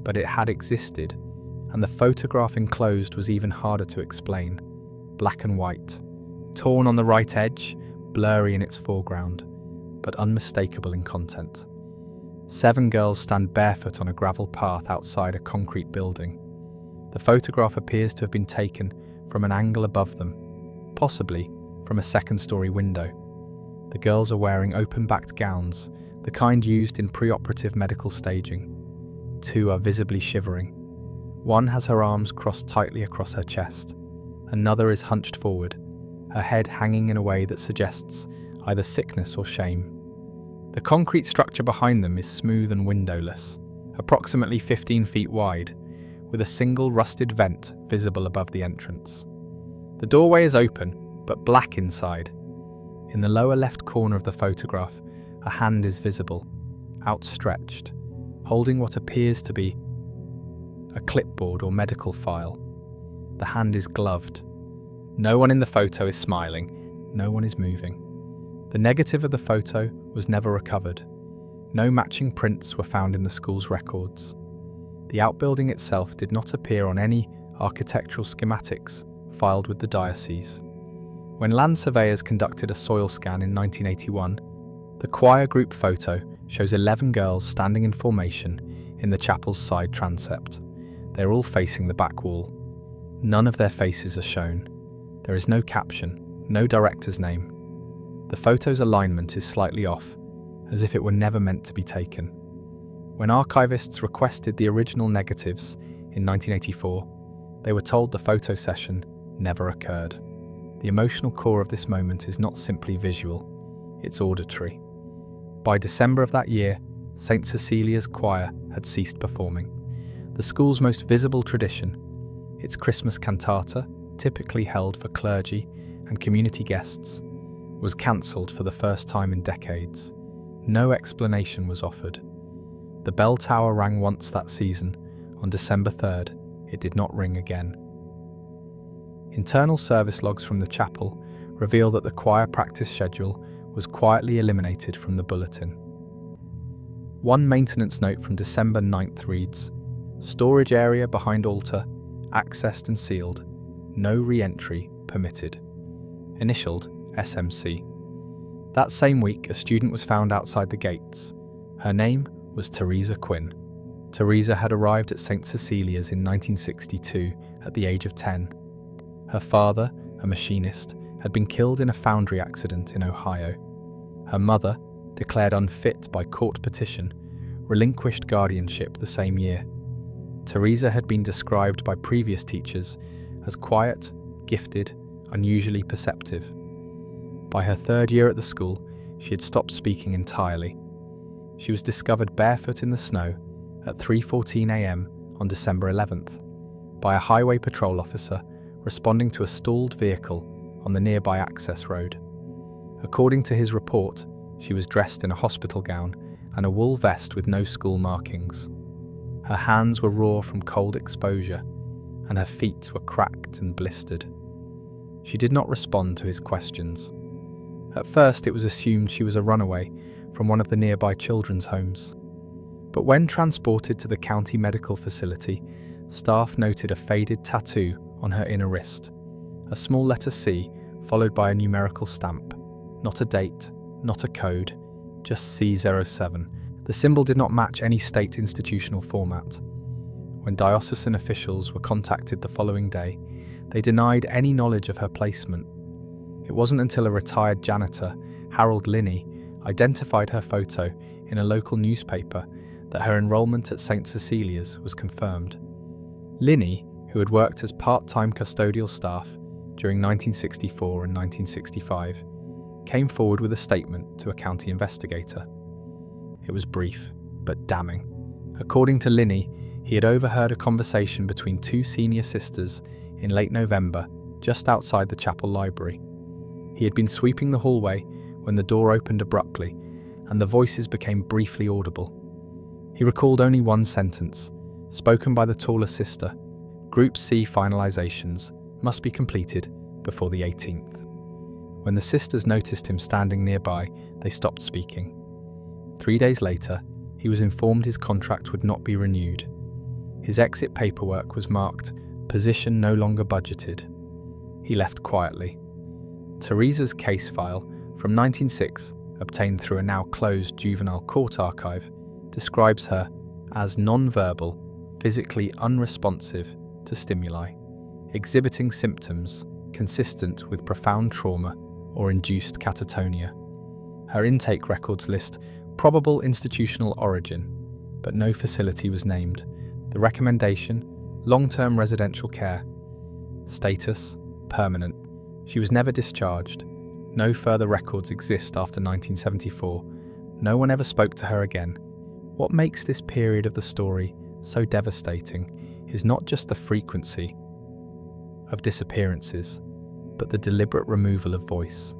but it had existed, and the photograph enclosed was even harder to explain. Black and white, torn on the right edge, blurry in its foreground, but unmistakable in content. 7 girls stand barefoot on a gravel path outside a concrete building. The photograph appears to have been taken from an angle above them, possibly from a second-story window. The girls are wearing open-backed gowns, the kind used in pre-operative medical staging. 2 are visibly shivering. One has her arms crossed tightly across her chest. Another is hunched forward, her head hanging in a way that suggests either sickness or shame. The concrete structure behind them is smooth and windowless, approximately 15 feet wide, with a single rusted vent visible above the entrance. The doorway is open, but black inside. In the lower left corner of the photograph, a hand is visible, outstretched, holding what appears to be a clipboard or medical file. The hand is gloved. No one in the photo is smiling, no one is moving. The negative of the photo was never recovered. No matching prints were found in the school's records. The outbuilding itself did not appear on any architectural schematics filed with the diocese. When land surveyors conducted a soil scan in 1981, the choir group photo shows 11 girls standing in formation in the chapel's side transept. They're all facing the back wall. None of their faces are shown. There is no caption, no director's name. The photo's alignment is slightly off, as if it were never meant to be taken. When archivists requested the original negatives in 1984, they were told the photo session never occurred. The emotional core of this moment is not simply visual, it's auditory. By December of that year, St. Cecilia's choir had ceased performing. The school's most visible tradition, its Christmas cantata, typically held for clergy and community guests, was cancelled for the first time in decades. No explanation was offered. The bell tower rang once that season. On December 3rd, it did not ring again. Internal service logs from the chapel reveal that the choir practice schedule was quietly eliminated from the bulletin. One maintenance note from December 9th reads, "Storage area behind altar, accessed and sealed. No re-entry permitted." Initialed SMC. That same week, a student was found outside the gates. Her name was Teresa Quinn. Teresa had arrived at St. Cecilia's in 1962 at the age of 10. Her father, a machinist, had been killed in a foundry accident in Ohio. Her mother, declared unfit by court petition, relinquished guardianship the same year. Teresa had been described by previous teachers as quiet, gifted, unusually perceptive. By her 3rd year at the school, she had stopped speaking entirely. She was discovered barefoot in the snow at 3:14 a.m. on December 11th by a highway patrol officer responding to a stalled vehicle on the nearby access road. According to his report, she was dressed in a hospital gown and a wool vest with no school markings. Her hands were raw from cold exposure, and her feet were cracked and blistered. She did not respond to his questions. At first, it was assumed she was a runaway from one of the nearby children's homes. But when transported to the county medical facility, staff noted a faded tattoo on her inner wrist, a small letter C followed by a numerical stamp. Not a date, not a code, just C07. The symbol did not match any state institutional format. When diocesan officials were contacted the following day, they denied any knowledge of her placement. It wasn't until a retired janitor, Harold Linney, identified her photo in a local newspaper that her enrollment at St. Cecilia's was confirmed. Linney, who had worked as part-time custodial staff during 1964 and 1965, came forward with a statement to a county investigator. It was brief, but damning. According to Linney, he had overheard a conversation between 2 senior sisters in late November, just outside the chapel library. He had been sweeping the hallway when the door opened abruptly, and the voices became briefly audible. He recalled only one sentence, spoken by the taller sister: "Group C finalizations must be completed before the 18th. When the sisters noticed him standing nearby, they stopped speaking. 3 days later, he was informed his contract would not be renewed. His exit paperwork was marked, "Position no longer budgeted." He left quietly. Teresa's case file from 1906, obtained through a now closed juvenile court archive, describes her as non-verbal, physically unresponsive to stimuli, exhibiting symptoms consistent with profound trauma or induced catatonia. Her intake records list probable institutional origin, but no facility was named. The recommendation: long-term residential care. Status: permanent. She was never discharged. No further records exist after 1974. No one ever spoke to her again. What makes this period of the story so devastating is not just the frequency of disappearances, but the deliberate removal of voice.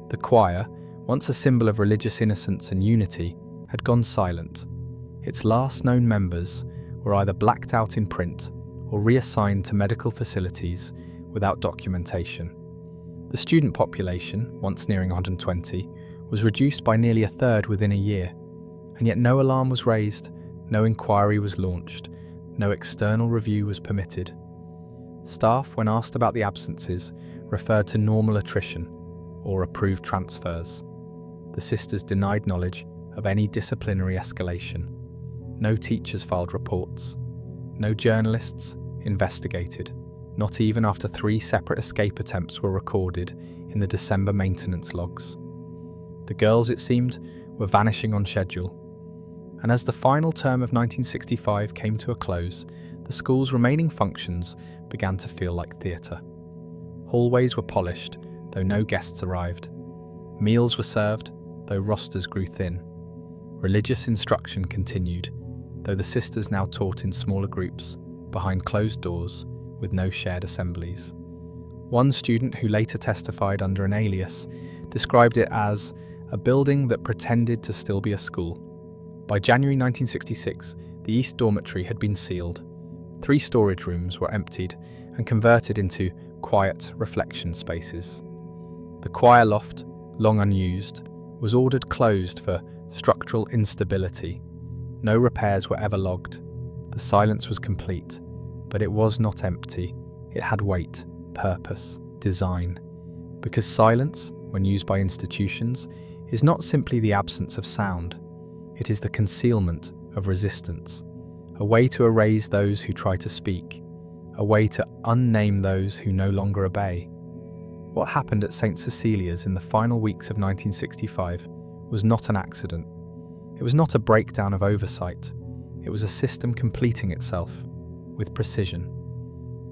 The choir, once a symbol of religious innocence and unity, had gone silent. Its last known members were either blacked out in print or reassigned to medical facilities without documentation. The student population, once nearing 120, was reduced by nearly a third within a year, and yet no alarm was raised, no inquiry was launched, no external review was permitted. Staff, when asked about the absences, referred to normal attrition or approved transfers. The sisters denied knowledge of any disciplinary escalation. No teachers filed reports. No journalists investigated. Not even after 3 separate escape attempts were recorded in the December maintenance logs. The girls, it seemed, were vanishing on schedule. And as the final term of 1965 came to a close, the school's remaining functions began to feel like theatre. Hallways were polished, though no guests arrived. Meals were served, though rosters grew thin. Religious instruction continued, though the sisters now taught in smaller groups, behind closed doors, with no shared assemblies. One student, who later testified under an alias, described it as a building that pretended to still be a school. By January 1966, the East Dormitory had been sealed. 3 storage rooms were emptied and converted into quiet reflection spaces. The choir loft, long unused, was ordered closed for structural instability. No repairs were ever logged. The silence was complete, but it was not empty. It had weight, purpose, design. Because silence, when used by institutions, is not simply the absence of sound. It is the concealment of resistance, a way to erase those who try to speak, a way to unname those who no longer obey. What happened at St. Cecilia's in the final weeks of 1965 was not an accident. It was not a breakdown of oversight. It was a system completing itself with precision.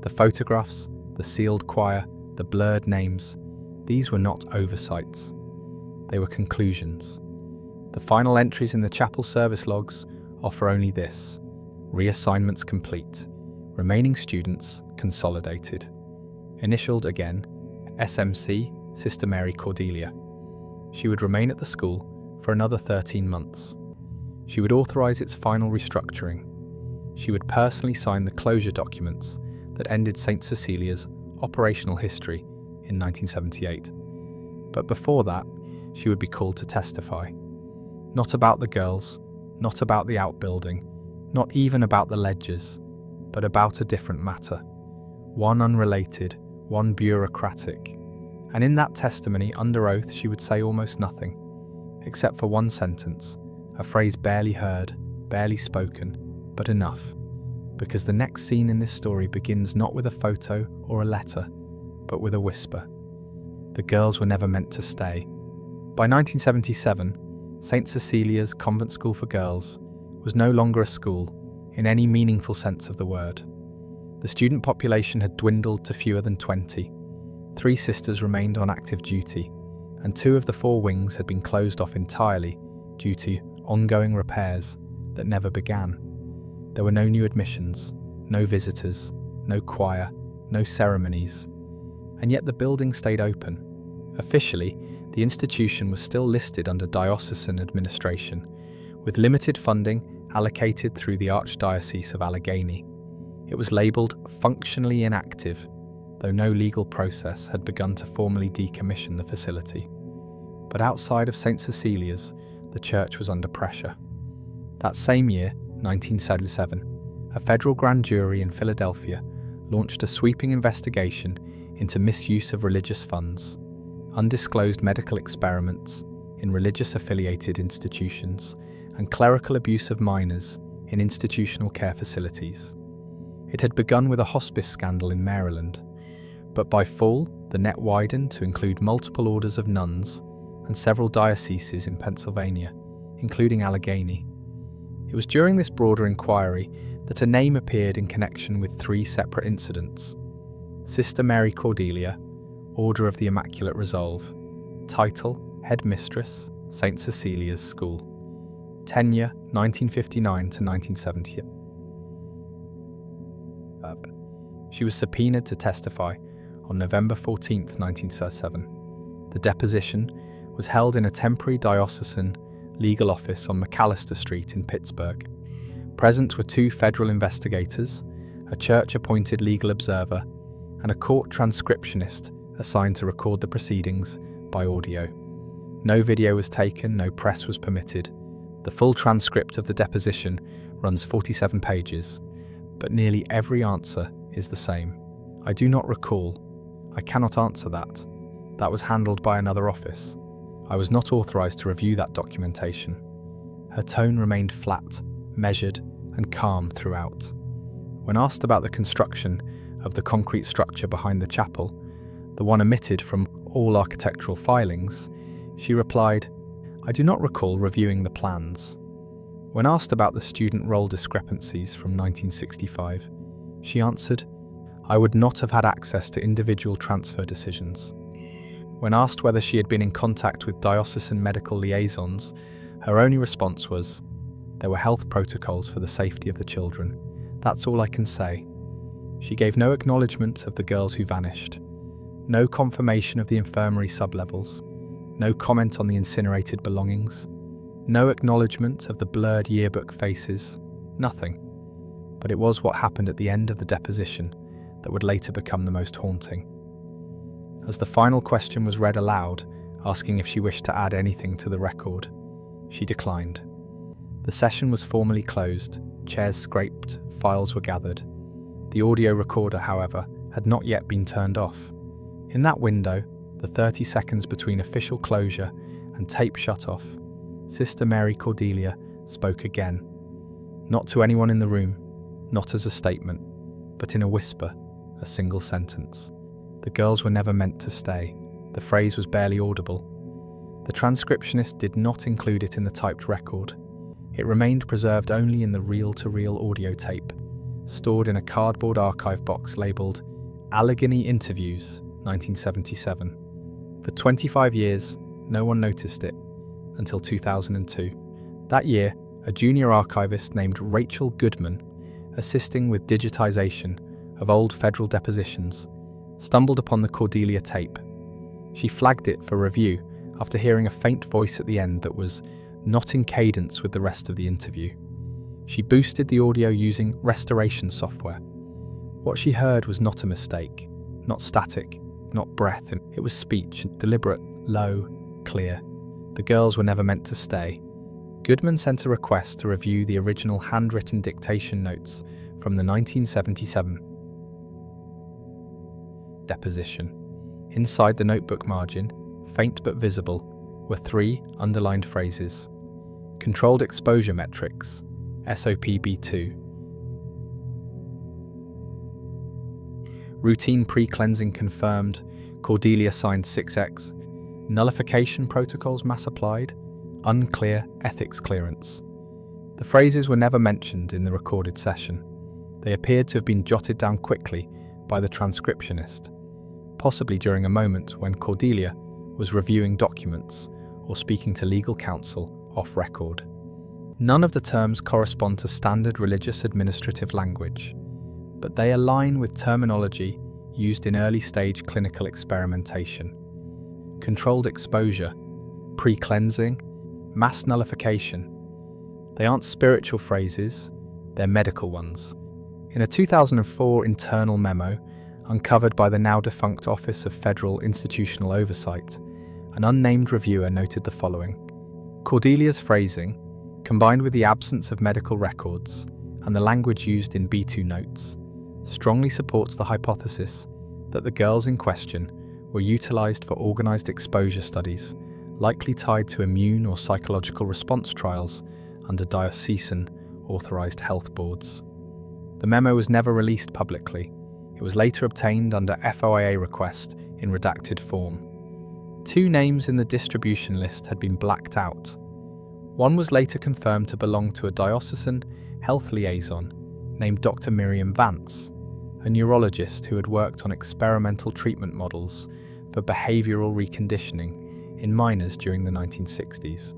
The photographs, the sealed choir, the blurred names, these were not oversights. They were conclusions. The final entries in the chapel service logs offer only this: reassignments complete, remaining students consolidated. Initialed again, SMC, Sister Mary Cordelia. She would remain at the school for another 13 months. She would authorize its final restructuring. She would personally sign the closure documents that ended St. Cecilia's operational history in 1978. But before that, she would be called to testify. Not about the girls, not about the outbuilding, not even about the ledgers, but about a different matter. One unrelated, one bureaucratic. And in that testimony, under oath, she would say almost nothing, except for one sentence, a phrase barely heard, barely spoken, but enough. Because the next scene in this story begins not with a photo or a letter, but with a whisper. The girls were never meant to stay. By 1977, St. Cecilia's Convent School for Girls was no longer a school in any meaningful sense of the word. The student population had dwindled to fewer than 20. 3 sisters remained on active duty, and 2 of the 4 wings had been closed off entirely due to ongoing repairs that never began. There were no new admissions, no visitors, no choir, no ceremonies. And yet the building stayed open. Officially, the institution was still listed under diocesan administration, with limited funding allocated through the Archdiocese of Allegheny. It was labelled functionally inactive, though no legal process had begun to formally decommission the facility. But outside of St. Cecilia's, the church was under pressure. That same year, 1977, a federal grand jury in Philadelphia launched a sweeping investigation into misuse of religious funds, undisclosed medical experiments in religious-affiliated institutions, and clerical abuse of minors in institutional care facilities. It had begun with a hospice scandal in Maryland, but by fall, the net widened to include multiple orders of nuns and several dioceses in Pennsylvania, including Allegheny. It was during this broader inquiry that a name appeared in connection with 3 separate incidents. Sister Mary Cordelia, Order of the Immaculate Resolve. Title, Headmistress, St. Cecilia's School. Tenure, 1959 to 1970. She was subpoenaed to testify on November 14, 1977. The deposition was held in a temporary diocesan legal office on McAllister Street in Pittsburgh. Present were 2 federal investigators, a church-appointed legal observer, and a court transcriptionist assigned to record the proceedings by audio. No video was taken, no press was permitted. The full transcript of the deposition runs 47 pages, but nearly every answer is the same. I do not recall. I cannot answer that. That was handled by another office. I was not authorized to review that documentation. Her tone remained flat, measured, and calm throughout. When asked about the construction of the concrete structure behind the chapel, the one omitted from all architectural filings, she replied, "I do not recall reviewing the plans." When asked about the student roll discrepancies from 1965, she answered, "I would not have had access to individual transfer decisions." When asked whether she had been in contact with diocesan medical liaisons, her only response was, "There were health protocols for the safety of the children. That's all I can say." She gave no acknowledgement of the girls who vanished, no confirmation of the infirmary sublevels, no comment on the incinerated belongings, no acknowledgement of the blurred yearbook faces, nothing. But it was what happened at the end of the deposition that would later become the most haunting. As the final question was read aloud, asking if she wished to add anything to the record, she declined. The session was formally closed, chairs scraped, files were gathered. The audio recorder, however, had not yet been turned off. In that window, the 30 seconds between official closure and tape shut-off, Sister Mary Cordelia spoke again. Not to anyone in the room, not as a statement, but in a whisper, a single sentence. The girls were never meant to stay. The phrase was barely audible. The transcriptionist did not include it in the typed record. It remained preserved only in the reel-to-reel audio tape, stored in a cardboard archive box labelled Allegheny Interviews, 1977. For 25 years, no one noticed it, until 2002. That year, a junior archivist named Rachel Goodman, assisting with digitization of old federal depositions, stumbled upon the Cordelia tape. She flagged it for review after hearing a faint voice at the end that was not in cadence with the rest of the interview. She boosted the audio using restoration software. What she heard was not a mistake, not static, not breath, it was speech, deliberate, low, clear. The girls were never meant to stay. Goodman sent a request to review the original handwritten dictation notes from the 1977 deposition. Inside the notebook margin, faint but visible, were 3 underlined phrases. Controlled exposure metrics, SOPB2. Routine pre-cleansing confirmed, Cordelia signed 6X. Nullification protocols mass applied, unclear ethics clearance. The phrases were never mentioned in the recorded session. They appeared to have been jotted down quickly by the transcriptionist, possibly during a moment when Cordelia was reviewing documents or speaking to legal counsel off record. None of the terms correspond to standard religious administrative language, but they align with terminology used in early-stage clinical experimentation. Controlled exposure, pre-cleansing, mass nullification. They aren't spiritual phrases, they're medical ones. In a 2004 internal memo, uncovered by the now-defunct Office of Federal Institutional Oversight. An unnamed reviewer noted the following: Cordelia's phrasing, combined with the absence of medical records and the language used in B2 notes, strongly supports the hypothesis that the girls in question were utilized for organized exposure studies, likely tied to immune or psychological response trials under diocesan authorized health boards. The memo was never released publicly. It was later obtained under FOIA request in redacted form. 2 names in the distribution list had been blacked out. One was later confirmed to belong to a diocesan health liaison named Dr. Miriam Vance, a neurologist who had worked on experimental treatment models for behavioral reconditioning in minors during the 1960s.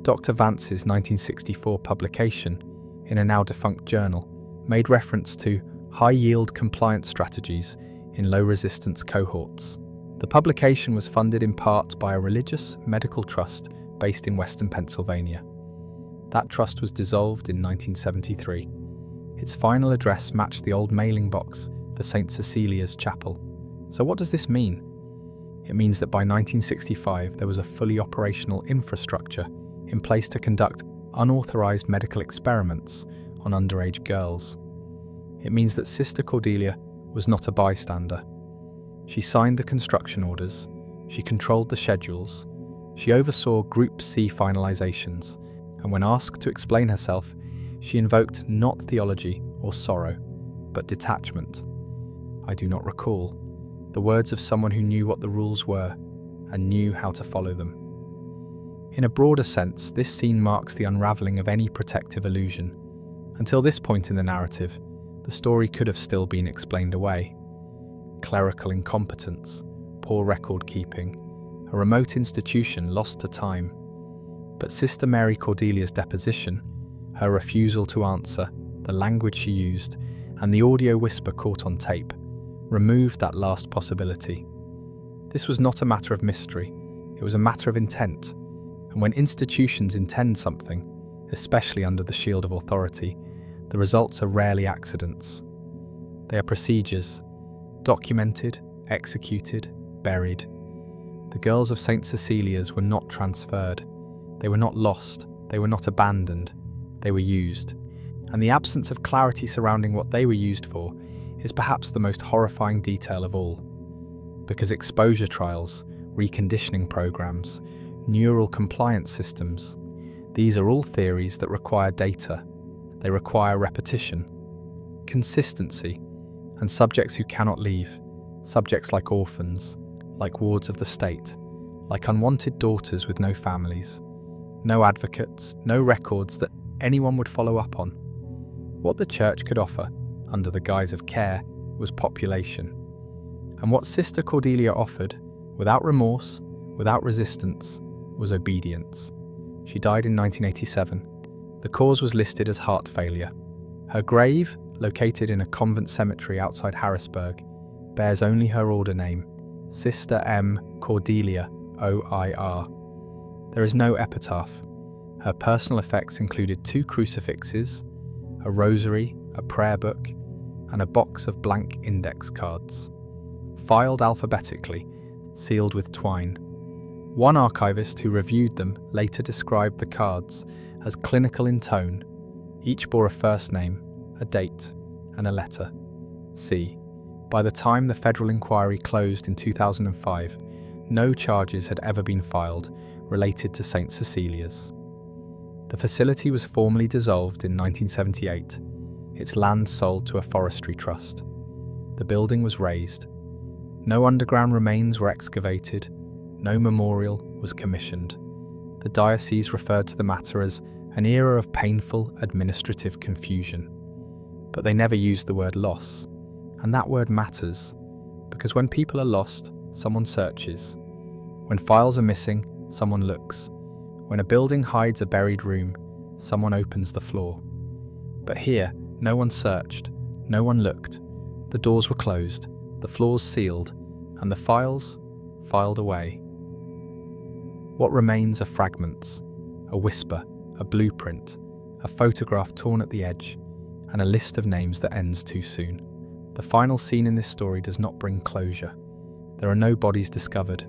Dr. Vance's 1964 publication in a now-defunct journal made reference to high-yield compliance strategies in low-resistance cohorts. The publication was funded in part by a religious medical trust based in Western Pennsylvania. That trust was dissolved in 1973. Its final address matched the old mailing box for St. Cecilia's Chapel. So what does this mean? It means that by 1965 there was a fully operational infrastructure in place to conduct unauthorized medical experiments on underage girls. It means that Sister Cordelia was not a bystander. She signed the construction orders, she controlled the schedules, she oversaw Group C finalizations, and when asked to explain herself, she invoked not theology or sorrow, but detachment. I do not recall. The words of someone who knew what the rules were and knew how to follow them. In a broader sense, this scene marks the unravelling of any protective illusion. Until this point in the narrative, the story could have still been explained away. Clerical incompetence, poor record keeping, a remote institution lost to time. But Sister Mary Cordelia's deposition, her refusal to answer, the language she used, and the audio whisper caught on tape, removed that last possibility. This was not a matter of mystery, it was a matter of intent. And when institutions intend something, especially under the shield of authority, the results are rarely accidents. They are procedures, documented, executed, buried. The girls of St. Cecilia's were not transferred. They were not lost. They were not abandoned. They were used. And the absence of clarity surrounding what they were used for is perhaps the most horrifying detail of all. Because exposure trials, reconditioning programs, neural compliance systems, these are all theories that require data. They require repetition, consistency, and subjects who cannot leave. Subjects like orphans, like wards of the state, like unwanted daughters with no families, no advocates, no records that anyone would follow up on. What the church could offer, under the guise of care, was population. And what Sister Cordelia offered, without remorse, without resistance, was obedience. She died in 1987. The cause was listed as heart failure. Her grave, located in a convent cemetery outside Harrisburg, bears only her order name, Sister M. Cordelia, OIR. There is no epitaph. Her personal effects included 2 crucifixes, a rosary, a prayer book, and a box of blank index cards, filed alphabetically, sealed with twine. One archivist who reviewed them later described the cards as clinical in tone. Each bore a first name, a date, and a letter, C. By the time the federal inquiry closed in 2005, no charges had ever been filed related to St. Cecilia's. The facility was formally dissolved in 1978, its land sold to a forestry trust. The building was razed. No underground remains were excavated, no memorial was commissioned. The diocese referred to the matter as an era of painful administrative confusion. But they never used the word loss. And that word matters, because when people are lost, someone searches. When files are missing, someone looks. When a building hides a buried room, someone opens the floor. But here, no one searched, no one looked. The doors were closed, the floors sealed, and the files filed away. What remains are fragments, a whisper, a blueprint, a photograph torn at the edge, and a list of names that ends too soon. The final scene in this story does not bring closure. There are no bodies discovered,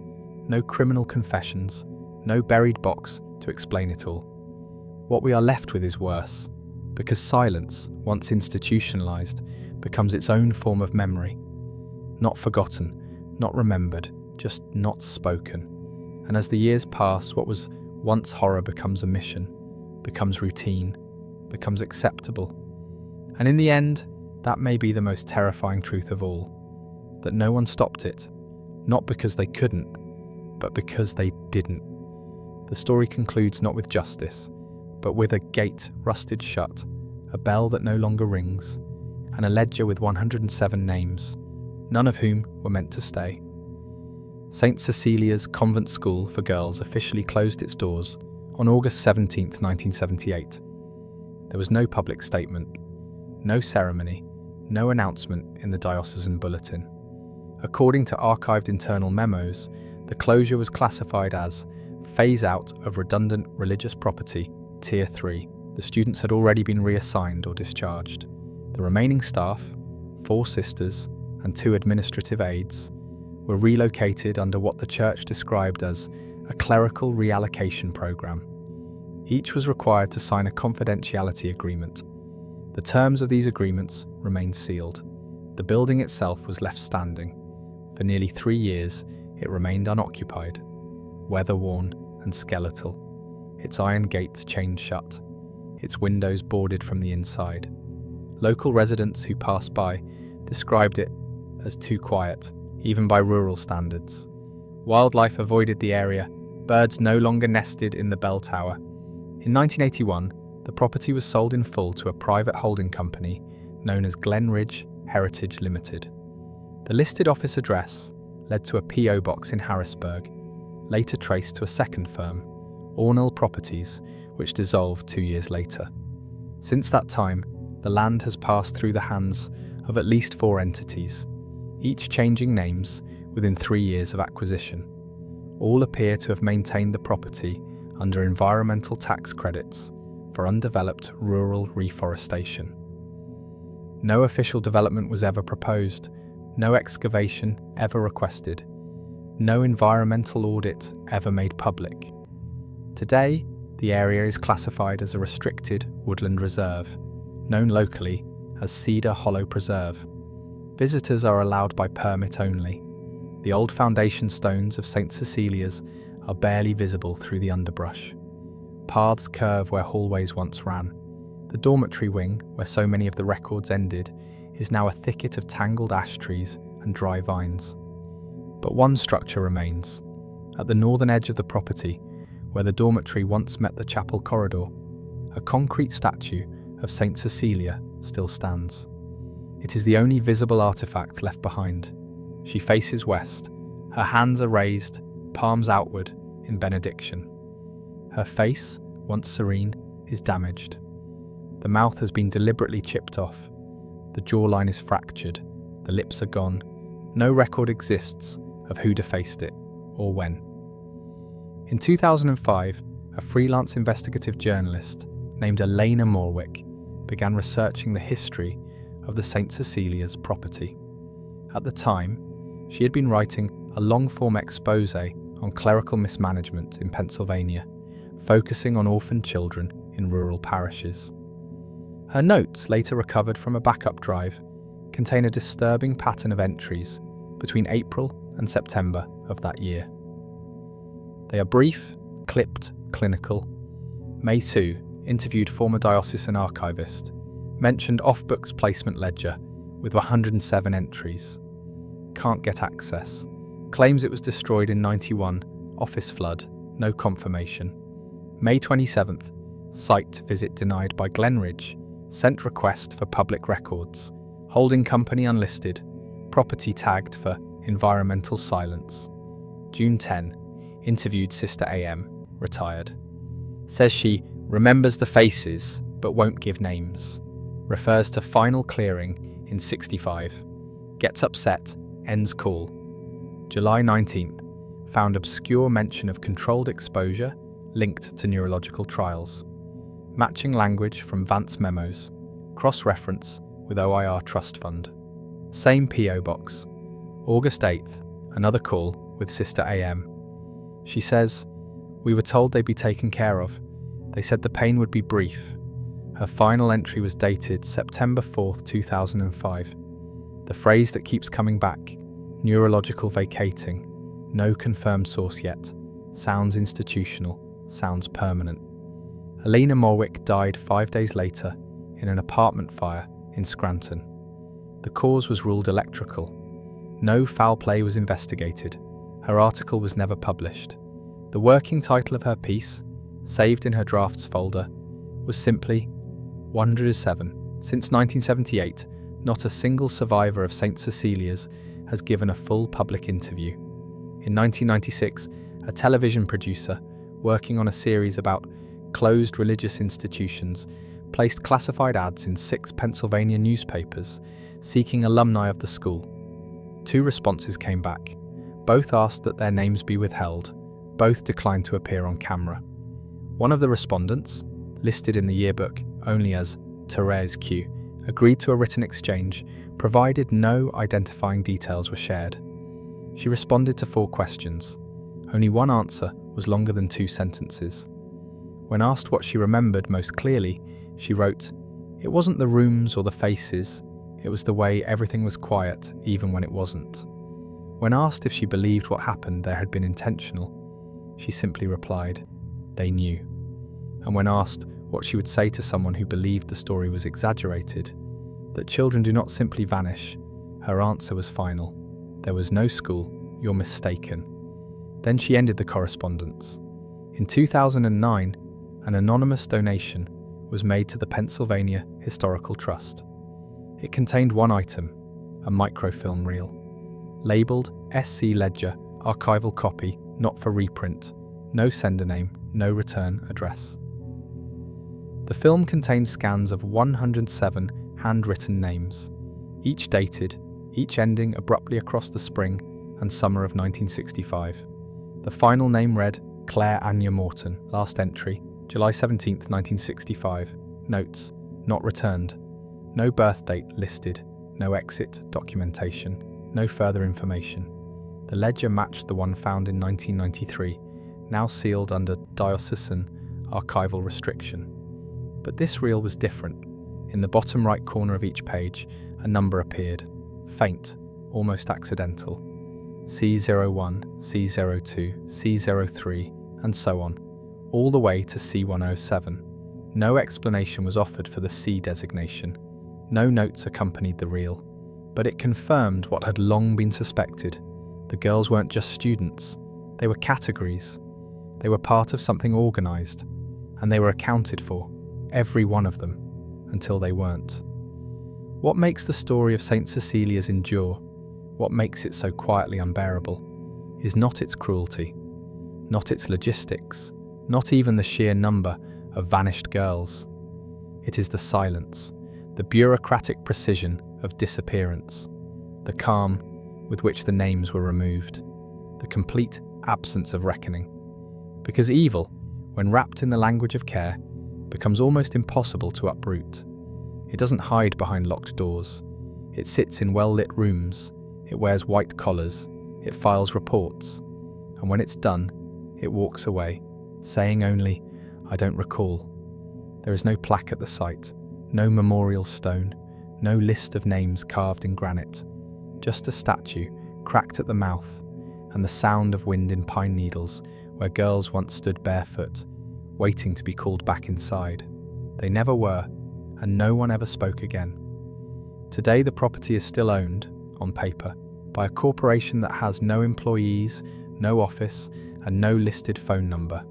no criminal confessions, no buried box to explain it all. What we are left with is worse, because silence, once institutionalized, becomes its own form of memory. Not forgotten, not remembered, just not spoken. And as the years pass, what was once horror becomes a mission, becomes routine, becomes acceptable. And in the end, that may be the most terrifying truth of all, that no one stopped it, not because they couldn't, but because they didn't. The story concludes not with justice, but with a gate rusted shut, a bell that no longer rings, and a ledger with 107 names, none of whom were meant to stay. St. Cecilia's Convent School for Girls officially closed its doors on August 17, 1978. There was no public statement, no ceremony, no announcement in the diocesan bulletin. According to archived internal memos, the closure was classified as phase out of redundant religious property, Tier 3. The students had already been reassigned or discharged. The remaining staff, 4 sisters and 2 administrative aides, were relocated under what the church described as a clerical reallocation program. Each was required to sign a confidentiality agreement. The terms of these agreements remained sealed. The building itself was left standing. For nearly 3 years, it remained unoccupied, weather-worn and skeletal. Its iron gates chained shut, its windows boarded from the inside. Local residents who passed by described it as too quiet, even by rural standards. Wildlife avoided the area, birds no longer nested in the bell tower. In 1981, the property was sold in full to a private holding company known as Glenridge Heritage Limited. The listed office address led to a P.O. box in Harrisburg, later traced to a second firm, Ornell Properties, which dissolved 2 years later. Since that time, the land has passed through the hands of at least 4 entities, each changing names within 3 years of acquisition. All appear to have maintained the property under environmental tax credits for undeveloped rural reforestation. No official development was ever proposed, no excavation ever requested, no environmental audit ever made public. Today, the area is classified as a restricted woodland reserve, known locally as Cedar Hollow Preserve. Visitors are allowed by permit only. The old foundation stones of St. Cecilia's are barely visible through the underbrush. Paths curve where hallways once ran. The dormitory wing, where so many of the records ended, is now a thicket of tangled ash trees and dry vines. But one structure remains. At the northern edge of the property, where the dormitory once met the chapel corridor, a concrete statue of St. Cecilia still stands. It is the only visible artifact left behind. She faces west, her hands are raised, palms outward in benediction. Her face, once serene, is damaged. The mouth has been deliberately chipped off. The jawline is fractured, the lips are gone. No record exists of who defaced it or when. In 2005, a freelance investigative journalist named Elena Morwick began researching the history of the St. Cecilia's property. At the time, she had been writing a long-form expose on clerical mismanagement in Pennsylvania, focusing on orphaned children in rural parishes. Her notes, later recovered from a backup drive, contain a disturbing pattern of entries between April and September of that year. They are brief, clipped, clinical. May 2 interviewed former diocesan archivist, mentioned off-books placement ledger with 107 entries. Can't get access. Claims it was destroyed in 91, office flood, no confirmation. May 27th, site visit denied by Glenridge, sent request for public records, holding company unlisted, property tagged for environmental silence. June 10, interviewed Sister AM, retired. Says she remembers the faces but won't give names. Refers to final clearing in 65. Gets upset, ends call. July 19th, found obscure mention of controlled exposure linked to neurological trials. Matching language from Vance memos. Cross-reference with OIR Trust Fund. Same P.O. box. August 8th, another call with Sister AM. She says, "We were told they'd be taken care of. They said the pain would be brief." Her final entry was dated September 4th, 2005. The phrase that keeps coming back, neurological vacating, no confirmed source yet, sounds institutional, sounds permanent. Alina Morwick died 5 days later in an apartment fire in Scranton. The cause was ruled electrical. No foul play was investigated. Her article was never published. The working title of her piece, saved in her drafts folder, was simply 107. Since 1978, not a single survivor of St. Cecilia's has given a full public interview. In 1996, a television producer working on a series about closed religious institutions placed classified ads in 6 Pennsylvania newspapers seeking alumni of the school. 2 responses came back. Both asked that their names be withheld. Both declined to appear on camera. One of the respondents, listed in the yearbook only as Therese Q, agreed to a written exchange, provided no identifying details were shared. She responded to 4 questions. Only one answer was longer than 2 sentences. When asked what she remembered most clearly, she wrote, "It wasn't the rooms or the faces, it was the way everything was quiet even when it wasn't." When asked if she believed what happened there had been intentional, she simply replied, "They knew." And when asked what she would say to someone who believed the story was exaggerated, that children do not simply vanish, her answer was final. "There was no school, you're mistaken." Then she ended the correspondence. In 2009, an anonymous donation was made to the Pennsylvania Historical Trust. It contained one item, a microfilm reel, labelled SC Ledger, archival copy, not for reprint, no sender name, no return address. The film contained scans of 107 handwritten names, each dated, each ending abruptly across the spring and summer of 1965. The final name read Claire Anya Morton, last entry, July 17, 1965. Notes, not returned. No birth date listed, no exit documentation, no further information. The ledger matched the one found in 1993, now sealed under diocesan archival restriction. But this reel was different. In the bottom right corner of each page, a number appeared, faint, almost accidental. C01, C02, C03, and so on, all the way to C107. No explanation was offered for the C designation. No notes accompanied the reel, but it confirmed what had long been suspected. The girls weren't just students, they were categories. They were part of something organised, and they were accounted for, every one of them, until they weren't. What makes the story of St. Cecilia's endure, what makes it so quietly unbearable, is not its cruelty, not its logistics, not even the sheer number of vanished girls. It is the silence, the bureaucratic precision of disappearance, the calm with which the names were removed, the complete absence of reckoning. Because evil, when wrapped in the language of care, becomes almost impossible to uproot. It doesn't hide behind locked doors. It sits in well-lit rooms. It wears white collars. It files reports. And when it's done, it walks away, saying only, "I don't recall." There is no plaque at the site, no memorial stone, no list of names carved in granite. Just a statue, cracked at the mouth, and the sound of wind in pine needles where girls once stood barefoot, waiting to be called back inside. They never were, and no one ever spoke again. Today the property is still owned, on paper, by a corporation that has no employees, no office, and no listed phone number.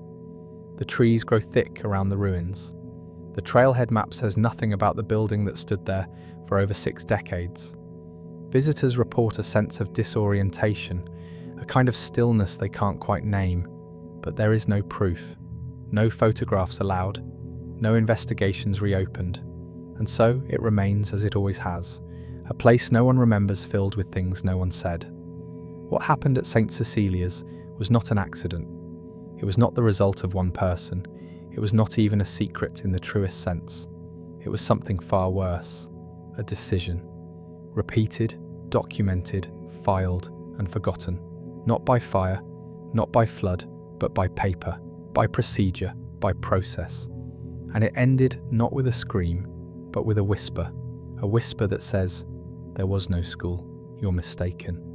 The trees grow thick around the ruins. The trailhead map says nothing about the building that stood there for over 6 decades. Visitors report a sense of disorientation, a kind of stillness they can't quite name, but there is no proof. No photographs allowed, no investigations reopened, and so it remains as it always has, a place no one remembers filled with things no one said. What happened at St. Cecilia's was not an accident. It was not the result of one person. It was not even a secret in the truest sense. It was something far worse, a decision, repeated documented, filed, and forgotten. Not by fire, not by flood, but by paper, by procedure, by process. And it ended not with a scream, but with a whisper that says, "There was no school, you're mistaken."